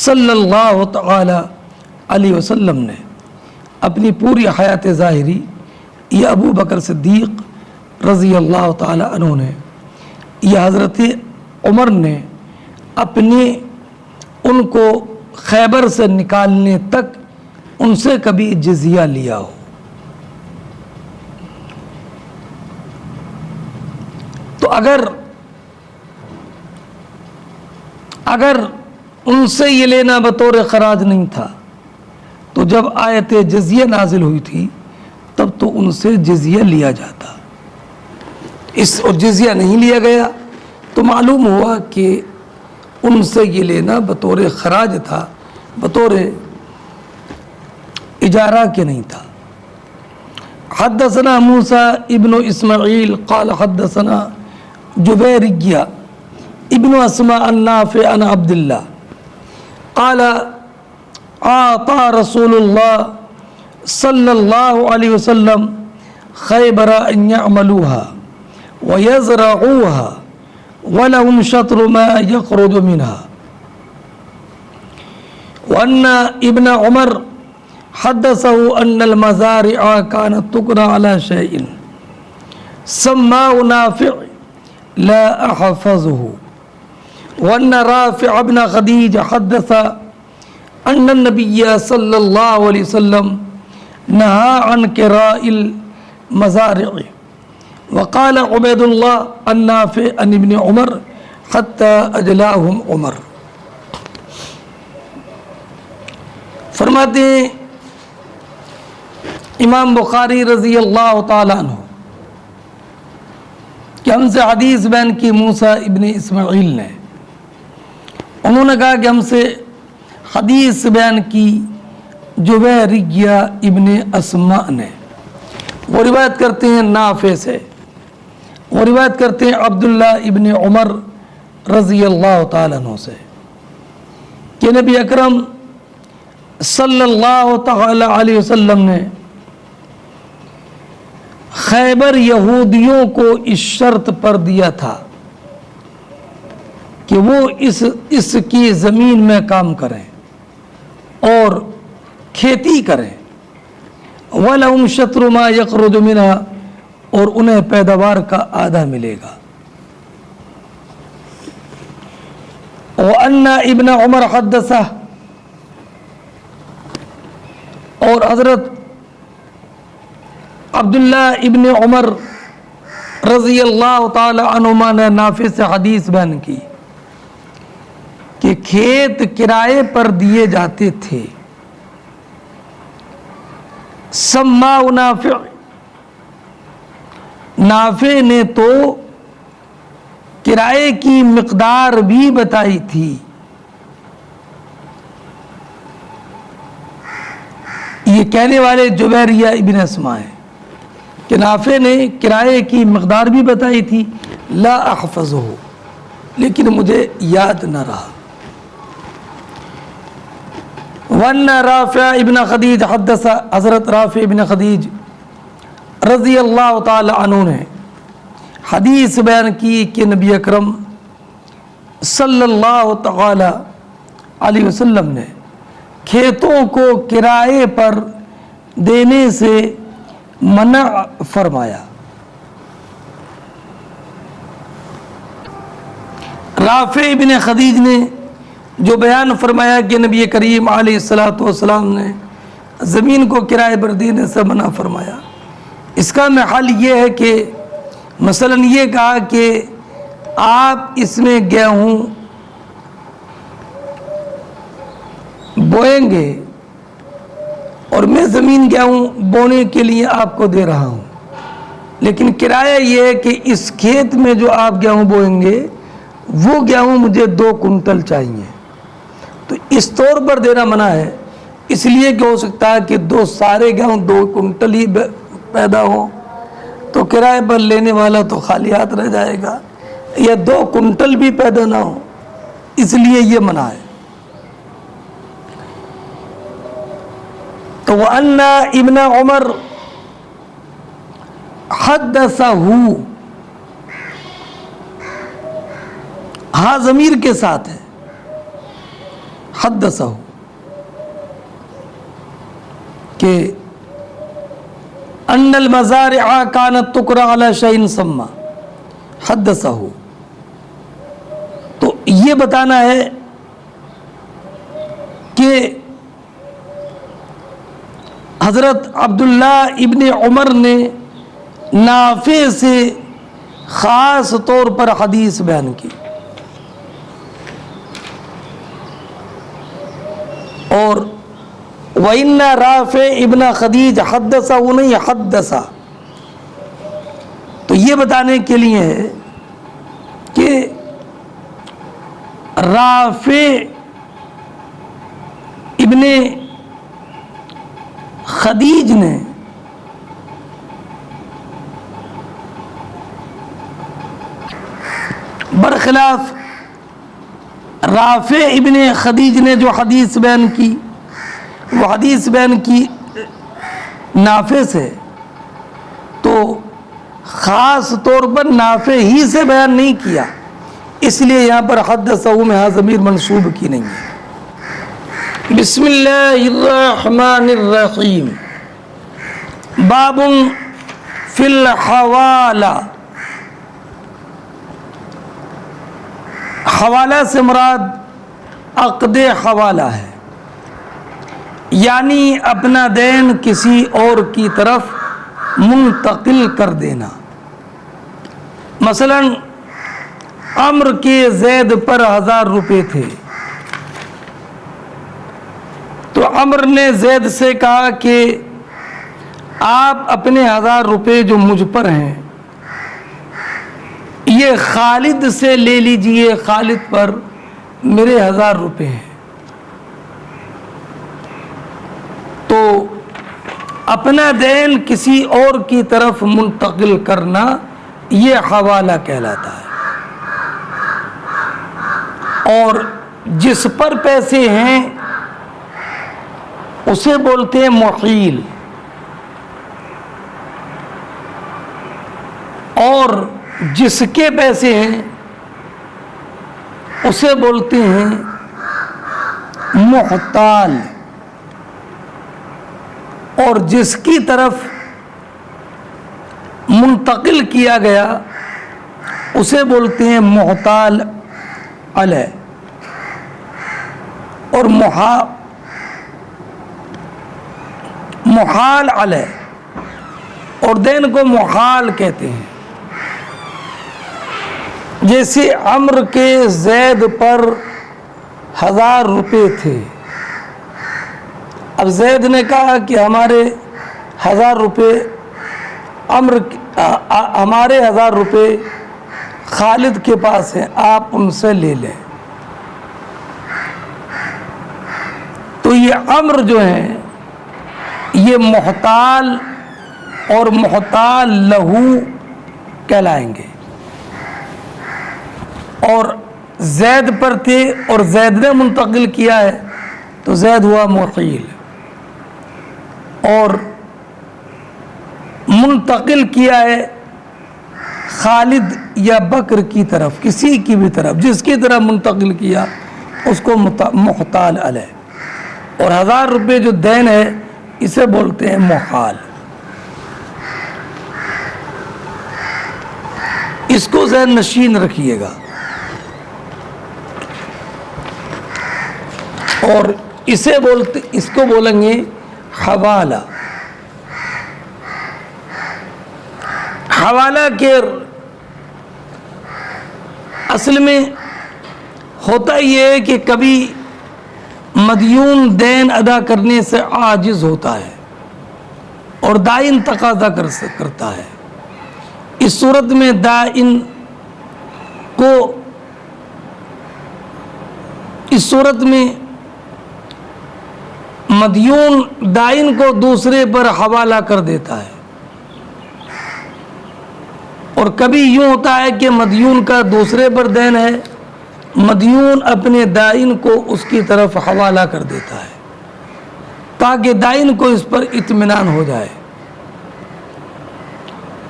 صلی اللہ تعالی علیہ وسلم نے اپنی پوری حیات ظاہری یا ابو بکر صدیق رضی اللہ تعالی عنہ نے یا حضرت عمر نے اپنے ان کو خیبر سے نکالنے تک ان سے کبھی جزیہ لیا ہو۔ تو اگر ان سے یہ لینا بطور خراج نہیں تھا تو جب آیت جزیہ نازل ہوئی تھی تب تو ان سے جزیہ لیا جاتا، اور جزیہ نہیں لیا گیا تو معلوم ہوا کہ ان سے یہ لینا بطور خراج تھا، بطور اجارہ کے نہیں تھا۔ حدثنا موسیٰ ابن اسماعیل قال حدثنا جبیریہ ابن اسماء النافع عن عبد اللہ قال اعطى رسول اللہ صلی اللہ علیہ وسلم خیبر ان يعملوها ويزرعوها ولهم شطر ما يخرج منها، وأن ابن عمر حدثه أن المزارع كانت تقرى على شيء سماه نافع لا أحفظه، وأن رافع بن خديج حدث أن النبي صلى الله عليه وسلم نهى عن كراء المزارع، وقال عبید اللہ النافع عن ابن عمر حتی اجلاہم عمر۔ فرماتے ہیں امام بخاری رضی اللہ تعالیٰ عنہ کہ ہم سے حدیث بیان کی موسیٰ ابن اسماعیل نے، انہوں نے کہا کہ ہم سے حدیث بیان کی جبیریہ ابن اسماء نے، وہ روایت کرتے ہیں نافع سے، وہ روایت کرتے ہیں عبداللہ ابن عمر رضی اللہ تعالیٰ عنہ سے کہ نبی اکرم صلی اللہ تعالی علیہ وسلم نے خیبر یہودیوں کو اس شرط پر دیا تھا کہ وہ اس کی زمین میں کام کریں اور کھیتی کریں، وَلَهُمْ شَطْرُ مَا يَخْرُجُ مِنْهَا، اور انہیں پیداوار کا آدھا ملے گا۔ وَأَنَّ ابن عمر حدثہ، اور حضرت عبداللہ ابن عمر رضی اللہ تعالی عنہما نے نافع سے حدیث بیان کی کہ کھیت کرائے پر دیے جاتے تھے سماء نافع، نافع نے تو کرائے کی مقدار بھی بتائی تھی. یہ کہنے والے جبیریہ ابن اسما ہے کہ نافع نے کرائے کی مقدار بھی بتائی تھی. لا احفظہ، لیکن مجھے یاد نہ رہا. وَأَنَّ رافع ابن خدیج حدث، حضرت رافع ابن خدیج رضی اللہ تعالی عنہ نے حدیث بیان کی کہ نبی اکرم صلی اللہ تعالی علیہ وسلم نے کھیتوں کو کرائے پر دینے سے منع فرمایا. رافع ابن خدیج نے جو بیان فرمایا کہ نبی کریم علیہ الصلوۃ والسلام نے زمین کو کرائے پر دینے سے منع فرمایا، اس کا محل یہ ہے کہ مثلا یہ کہا کہ آپ اس میں گیہوں بوئیں گے اور میں زمین گیہوں بونے کے لیے آپ کو دے رہا ہوں، لیکن کرایہ یہ ہے کہ اس کھیت میں جو آپ گیہوں بوئیں گے وہ گیہوں مجھے 2 کنٹل چاہیے. تو اس طور پر دینا منع ہے، اس لیے کہ ہو سکتا ہے کہ سارے گیہوں 2 کنٹل ہی پیدا ہوں تو کرائے پر لینے والا تو خالی ہاتھ رہ جائے گا، یا 2 کنٹل بھی پیدا نہ ہو، اس لیے یہ منع ہے. تو وَأَنَّ ابن عمر حدثہ، ہاں ضمیر کے ساتھ ہے، حدثہ، کہ ان المزارع كانت تقرا على شيء سما، حدثہ، تو یہ بتانا ہے کہ حضرت عبداللہ ابن عمر نے نافع سے خاص طور پر حدیث بیان کی، اور وَإِنَّ رافع ابن خدیج حدثہ، وہ نہیں حدثہ. تو یہ بتانے کے لیے ہے کہ رافع ابن خدیج نے برخلاف رافع ابن خدیج نے جو حدیث بیان کی، وہ حدیث بیان کی نافع سے، تو خاص طور پر نافع ہی سے بیان نہیں کیا، اس لیے یہاں پر حدثہ میں ہاں ضمیر منصوب کی نہیں ہے. بسم اللہ الرحمن الرحیم. باب فی الحوالہ. حوالہ سے مراد عقد حوالہ ہے، یعنی اپنا دین کسی اور کی طرف منتقل کر دینا. مثلا عمرو کے زید پر 1000 روپے تھے، تو عمرو نے زید سے کہا کہ آپ اپنے 1000 روپے جو مجھ پر ہیں یہ خالد سے لے لیجئے، خالد پر میرے 1000 روپے ہیں. تو اپنا دین کسی اور کی طرف منتقل کرنا یہ حوالہ کہلاتا ہے. اور جس پر پیسے ہیں اسے بولتے ہیں محیل، اور جس کے پیسے ہیں اسے بولتے ہیں محتال، اور جس کی طرف منتقل کیا گیا اسے بولتے ہیں محتال علیہ. اور محال علیہ، اور دین کو محال کہتے ہیں. جیسے عمرو کے زید پر 1000 روپے تھے، اب زید نے کہا کہ ہمارے 1000 روپے ہمارے 1000 روپے خالد کے پاس ہیں، آپ ان سے لے لیں۔ تو یہ عمر جو ہیں یہ محتال اور محتال لہو کہلائیں گے، اور زید پر تھے اور زید نے منتقل کیا ہے تو زید ہوا محیل، اور منتقل کیا ہے خالد یا بکر کی طرف، کسی کی بھی طرف، جس کی طرف منتقل کیا اس کو محتال علیہ۔ اور 1000 روپے جو دین ہے اسے بولتے ہیں محال۔ اس کو ذہن نشین رکھیے گا، اور اس کو بولیں گے حوالہ۔ حوالہ کے اصل میں ہوتا یہ ہے کہ کبھی مدیون دین ادا کرنے سے عاجز ہوتا ہے اور دائن تقاضا کرتا ہے، اس صورت میں دائن کو مدیون دائن کو دوسرے پر حوالہ کر دیتا ہے، اور کبھی یوں ہوتا ہے کہ مدیون کا دوسرے پر دین ہے، مدیون اپنے دائن کو اس کی طرف حوالہ کر دیتا ہے تاکہ دائن کو اس پر اطمینان ہو جائے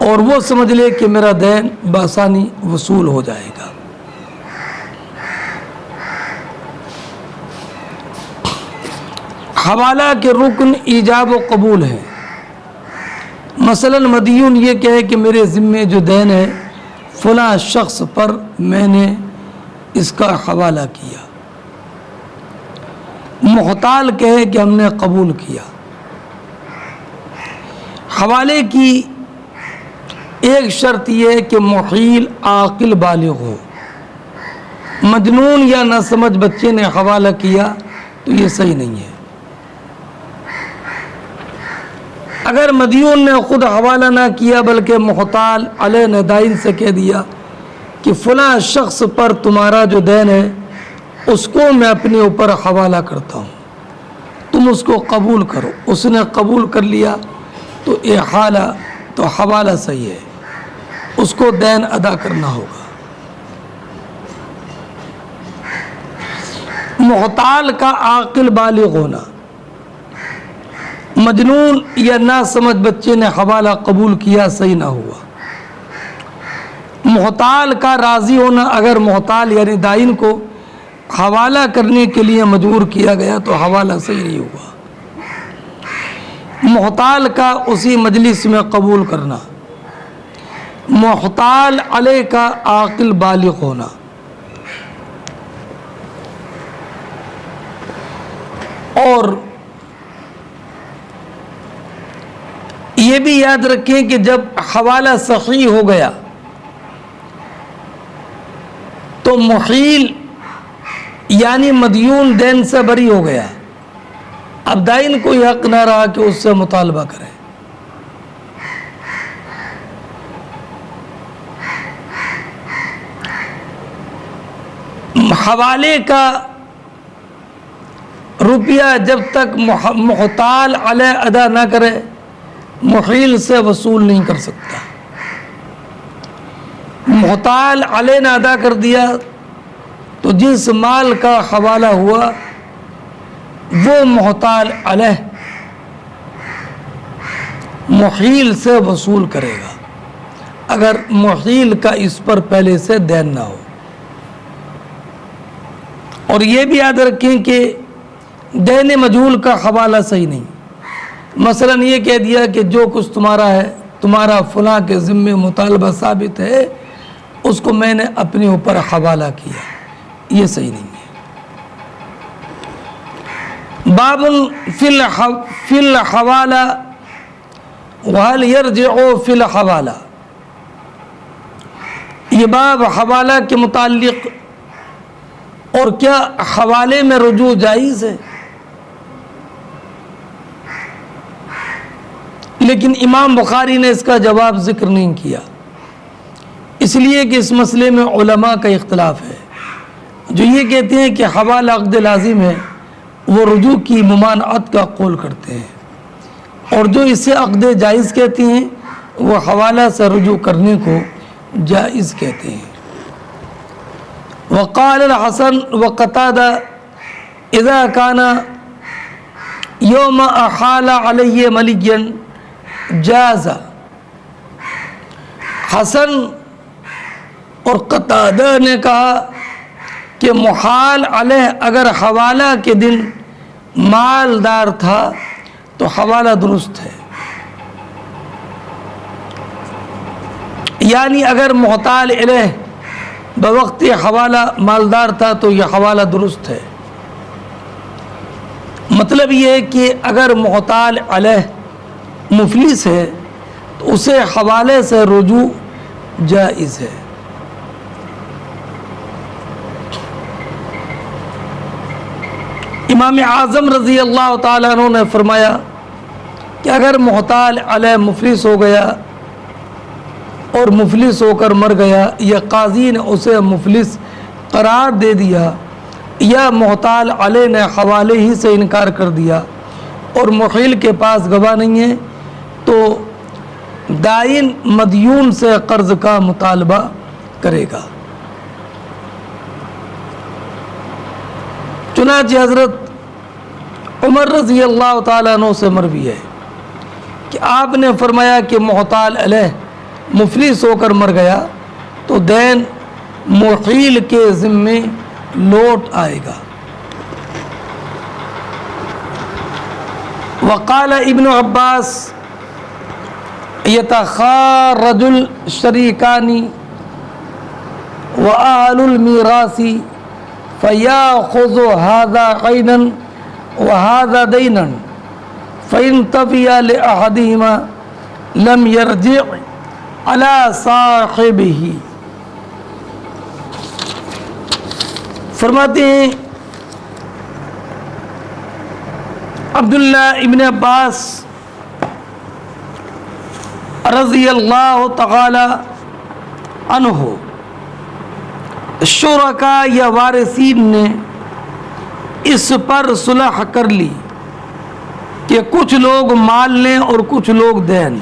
اور وہ سمجھ لے کہ میرا دین بآسانی وصول ہو جائے گا۔ حوالہ کے رکن ایجاب و قبول ہے۔ مثلا مدیون یہ کہے کہ میرے ذمے جو دین ہے فلاں شخص پر میں نے اس کا حوالہ کیا، محتال کہے کہ ہم نے قبول کیا۔ حوالے کی ایک شرط یہ ہے کہ محیل عاقل بالغ ہو۔ مجنون یا نہ سمجھ بچے نے حوالہ کیا تو یہ صحیح نہیں ہے۔ اگر مدیون نے خود حوالہ نہ کیا بلکہ محتال علیہ نے دائن سے کہہ دیا کہ فلاں شخص پر تمہارا جو دین ہے اس کو میں اپنے اوپر حوالہ کرتا ہوں، تم اس کو قبول کرو، اس نے قبول کر لیا تو حوالہ صحیح ہے، اس کو دین ادا کرنا ہوگا۔ محتال کا عاقل بالغ ہونا، مجنون یا نہ سمجھ بچے نے حوالہ قبول کیا صحیح نہ ہوا۔ محتال کا راضی ہونا، اگر محتال یعنی دائن کو حوالہ کرنے کے لیے مجبور کیا گیا تو حوالہ صحیح نہیں ہوا۔ محتال کا اسی مجلس میں قبول کرنا، محتال علیہ کا عاقل بالغ ہونا۔ اور یہ بھی یاد رکھیں کہ جب حوالہ صحیح ہو گیا تو محیل یعنی مدیون دین سے بری ہو گیا، اب دائن کوئی حق نہ رہا کہ اس سے مطالبہ کرے۔ حوالے کا روپیہ جب تک محتال علیہ ادا نہ کرے محیل سے وصول نہیں کر سکتا۔ محتال علیہ نے ادا کر دیا تو جس مال کا حوالہ ہوا وہ محتال علیہ محیل سے وصول کرے گا اگر محیل کا اس پر پہلے سے دین نہ ہو۔ اور یہ بھی یاد رکھیں کہ دین مجہول کا حوالہ صحیح نہیں۔ مثلا یہ کہہ دیا کہ جو کچھ تمہارا ہے، تمہارا فلاں کے ذمے مطالبہ ثابت ہے، اس کو میں نے اپنے اوپر حوالہ کیا، یہ صحیح نہیں ہے۔ باب فی الحوالہ وهل یرجع فی الحوالہ، یہ باب حوالہ کے متعلق اور کیا حوالے میں رجوع جائز ہے؟ لیکن امام بخاری نے اس کا جواب ذکر نہیں کیا، اس لیے کہ اس مسئلے میں علماء کا اختلاف ہے۔ جو یہ کہتے ہیں کہ حوالہ عقد لازم ہے وہ رجوع کی ممانعت کا قول کرتے ہیں، اور جو اسے عقد جائز کہتے ہیں وہ حوالہ سے رجوع کرنے کو جائز کہتے ہیں۔ وقال الحسن وقتادہ اذا کان یوم احال علیہ ملیا جاز۔ حسن اور قتادہ نے کہا کہ محال علیہ اگر حوالہ کے دن مالدار تھا تو حوالہ درست ہے، یعنی اگر محتال علیہ بوقت حوالہ مالدار تھا تو یہ حوالہ درست ہے۔ مطلب یہ ہے کہ اگر محتال علیہ مفلس ہے تو اسے حوالے سے رجوع جائز ہے۔ امام اعظم رضی اللہ تعالیٰ عنہ نے فرمایا کہ اگر محتال علیہ مفلس ہو گیا اور مفلس ہو کر مر گیا، یا قاضی نے اسے مفلس قرار دے دیا، یا محتال علیہ نے حوالے ہی سے انکار کر دیا اور محیل کے پاس گواہ نہیں ہے، تو دائن مدیون سے قرض کا مطالبہ کرے گا۔ چنانچہ حضرت عمر رضی اللہ تعالیٰ عنہ سے مروی ہے کہ آپ نے فرمایا کہ محتال علیہ مفلس ہو کر مر گیا تو دین محیل کے ذمے لوٹ آئے گا۔ وقال ابن عباس یتخارج الشریکان وأهل المیراث فیاخذ هذا عینا وهذا دینا فإن طفی لأحدهما لم يرجع على صاحبه۔ فرماتے ہیں عبداللہ ابن عباس رضی اللہ تعالی عنہ شرکاء یا وارثین نے اس پر صلح کر لی کہ کچھ لوگ مال لیں اور کچھ لوگ دین۔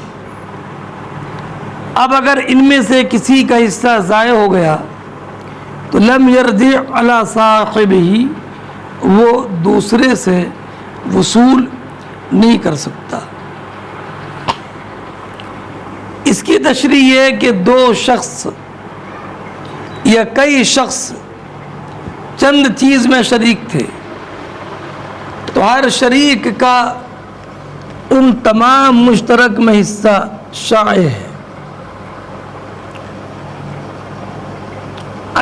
اب اگر ان میں سے کسی کا حصہ ضائع ہو گیا تو لم یرجع علی صاحبہ، وہ دوسرے سے وصول نہیں کر سکتا۔ اس کی تشریح یہ ہے کہ دو شخص یا کئی شخص چند چیز میں شریک تھے تو ہر شریک کا ان تمام مشترک میں حصہ شائع ہے۔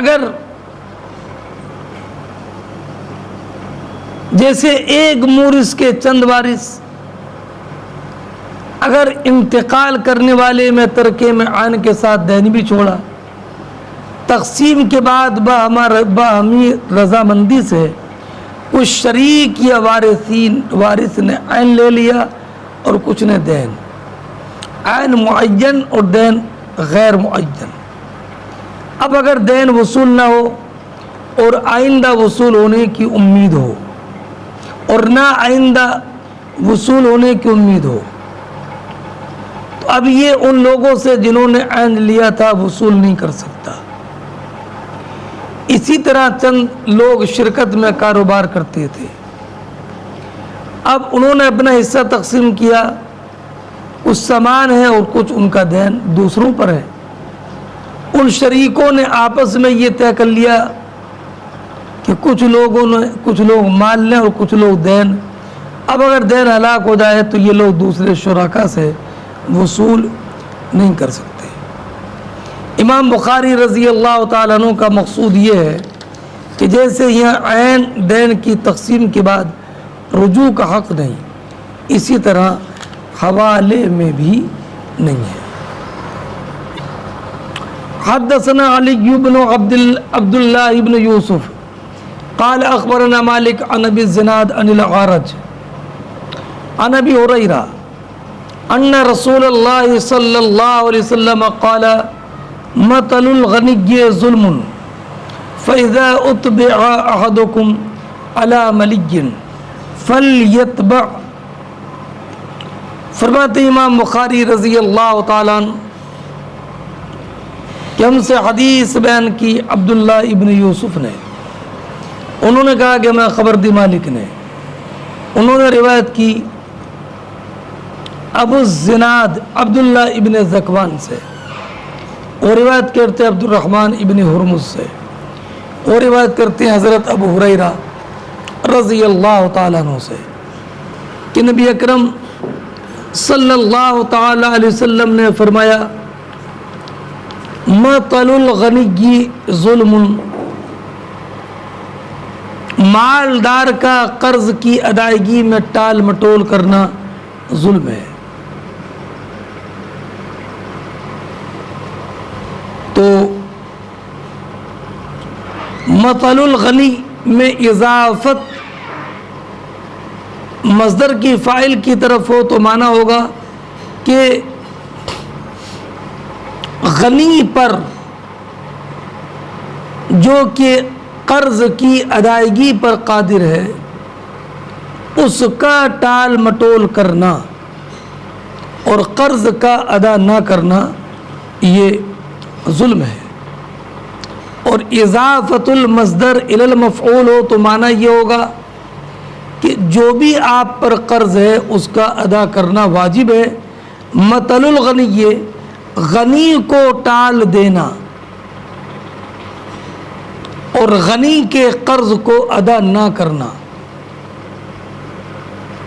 اگر جیسے ایک مورث کے چند وارث اگر انتقال کرنے والے میں ترکے میں عین کے ساتھ دین بھی چھوڑا، تقسیم کے بعد باہمی رضامندی سے کچھ شریک یا وارث نے عین لے لیا اور کچھ نے دین، عین معین اور دین غیر معین۔ اب اگر دین وصول نہ ہو اور آئندہ وصول ہونے کی امید ہو اور نہ آئندہ وصول ہونے کی امید ہو، تو اب یہ ان لوگوں سے جنہوں نے عین لیا تھا وصول نہیں کر سکتا۔ اسی طرح چند لوگ شرکت میں کاروبار کرتے تھے، اب انہوں نے اپنا حصہ تقسیم کیا، کچھ سامان ہے اور کچھ ان کا دین دوسروں پر ہے۔ ان شریکوں نے آپس میں یہ طے کر لیا کہ کچھ لوگ مال لیں اور کچھ لوگ دین۔ اب اگر دین ہلاک ہو جائے تو یہ لوگ دوسرے شرکا سے وصول نہیں کر سکتے۔ امام بخاری رضی اللہ تعالیٰ عنہ کا مقصود یہ ہے کہ جیسے یہاں عین دین کی تقسیم کے بعد رجوع کا حق نہیں، اسی طرح حوالے میں بھی نہیں ہے۔ حدثنا علی بن عبد اللہ بن یوسف قال اخبرنا مالک عن ابی الزناد عن الاعرج عن ابی ہریرہ ان رسول اللہ صلی اللہ علیہ وسلم قال مثل الغنی ظلم فاذا اتبع احدکم علی ملی فلیتبع. فرماتے امام بخاری رضی اللہ تعالیٰ عنہ کہ ہم سے حدیث بیان کی عبداللہ ابن یوسف نے. انہوں نے کہا کہ میں خبر دی مالک نے. انہوں نے روایت کی ابو الزناد عبداللہ ابن ذکوان سے, اور روایت کرتے عبد الرحمن ابن ہرمز سے, اور روایت کرتے ہیں حضرت ابو ہریرہ رضی اللہ تعالیٰ عنہ سے کہ نبی اکرم صلی اللہ تعالیٰ علیہ وسلم نے فرمایا مثل الغنی ظلم, مالدار کا قرض کی ادائیگی میں ٹال مٹول کرنا ظلم ہے. تو مثل الغنی میں اضافت مصدر کی فاعل کی طرف ہو تو معنی ہوگا کہ غنی پر جو کہ قرض کی ادائیگی پر قادر ہے اس کا ٹال مٹول کرنا اور قرض کا ادا نہ کرنا یہ ظلم ہے. اور اضافت المصدر الی المفعول ہو تو معنی یہ ہوگا کہ جو بھی آپ پر قرض ہے اس کا ادا کرنا واجب ہے. مثل الغنی, غنی کو ٹال دینا اور غنی کے قرض کو ادا نہ کرنا,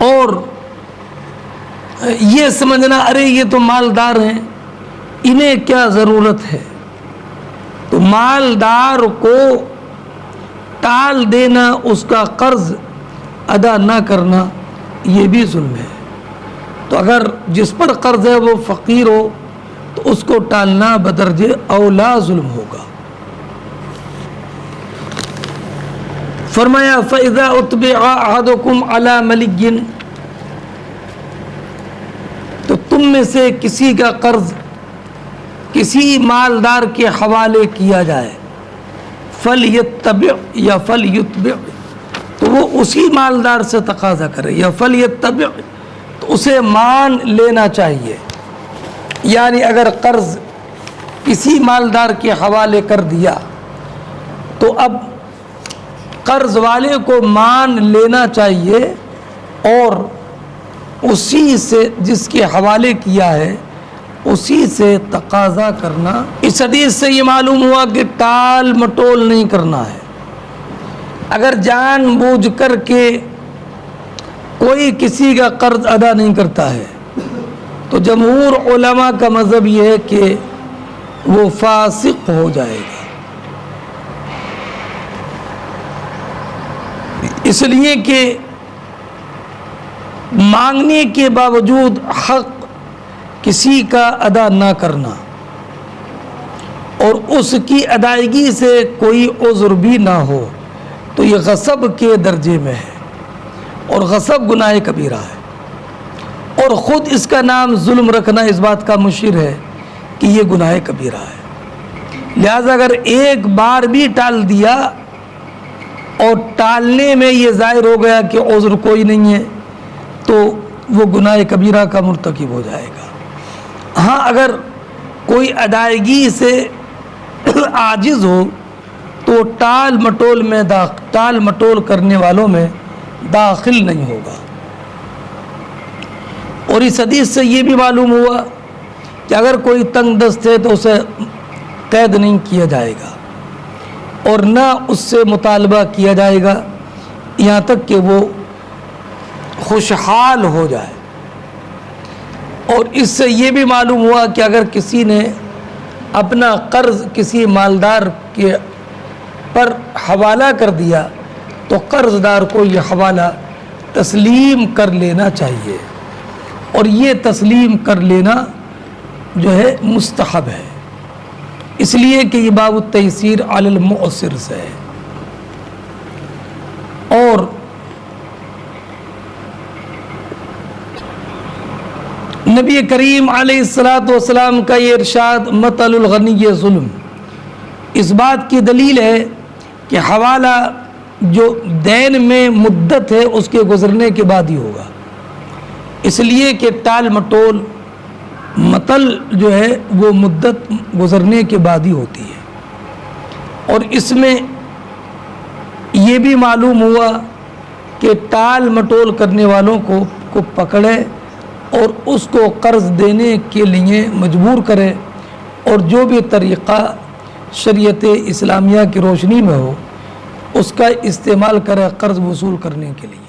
اور یہ سمجھنا ارے یہ تو مالدار ہیں انہیں کیا ضرورت ہے, تو مالدار کو ٹال دینا, اس کا قرض ادا نہ کرنا یہ بھی ظلم ہے. تو اگر جس پر قرض ہے وہ فقیر ہو تو اس کو ٹالنا بدرجہ اولا ظلم ہوگا. فرمایا فَإِذَا أُتْبِعَ أَحَدُكُمْ عَلَى مَلِيٍّ, تو تم میں سے کسی کا قرض کسی مالدار کے حوالے کیا جائے, فَلْيَتَّبِعْ یا فَلْيُتْبِعْ, تو وہ اسی مالدار سے تقاضا کرے, یا فَلْيَتَّبِعْ تو اسے مان لینا چاہیے. یعنی اگر قرض کسی مالدار کے حوالے کر دیا تو اب قرض والے کو مان لینا چاہیے اور اسی سے جس کے حوالے کیا ہے اسی سے تقاضا کرنا. اس حدیث سے یہ معلوم ہوا کہ ٹال مٹول نہیں کرنا ہے. اگر جان بوجھ کر کے کوئی کسی کا قرض ادا نہیں کرتا ہے تو جمہور علماء کا مذہب یہ ہے کہ وہ فاسق ہو جائے گا. اس لیے کہ مانگنے کے باوجود حق کسی کا ادا نہ کرنا اور اس کی ادائیگی سے کوئی عذر بھی نہ ہو تو یہ غصب کے درجے میں ہے, اور غصب گناہ کبیرہ ہے. اور خود اس کا نام ظلم رکھنا اس بات کا مشیر ہے کہ یہ گناہ کبیرہ ہے. لہذا اگر ایک بار بھی ٹال دیا اور ٹالنے میں یہ ظاہر ہو گیا کہ عذر کوئی نہیں ہے تو وہ گناہ کبیرہ کا مرتکب ہو جائے گا. ہاں اگر کوئی ادائیگی سے عاجز ہو تو ٹال مٹول کرنے والوں میں داخل نہیں ہوگا. اور اس حدیث سے یہ بھی معلوم ہوا کہ اگر کوئی تنگ دست ہے تو اسے قید نہیں کیا جائے گا اور نہ اس سے مطالبہ کیا جائے گا یہاں تک کہ وہ خوشحال ہو جائے. اور اس سے یہ بھی معلوم ہوا کہ اگر کسی نے اپنا قرض کسی مالدار کے پر حوالہ کر دیا تو قرض دار کو یہ حوالہ تسلیم کر لینا چاہیے, اور یہ تسلیم کر لینا جو ہے مستحب ہے, اس لیے کہ یہ باب التیسیر علی المعسر سے ہے. اور نبی کریم علیہ الصلاۃ والسلام کا یہ ارشاد مثل الغنی ظلم اس بات کی دلیل ہے کہ حوالہ جو دین میں مدت ہے اس کے گزرنے کے بعد ہی ہوگا، اس لیے کہ ٹال مٹول مطل جو ہے وہ مدت گزرنے کے بعد ہی ہوتی ہے۔ اور اس میں یہ بھی معلوم ہوا کہ ٹال مٹول کرنے والوں کو پکڑے اور اس کو قرض دینے کے لیے مجبور کرے، اور جو بھی طریقہ شریعت اسلامیہ کی روشنی میں ہو اس کا استعمال کرے قرض وصول کرنے کے لیے۔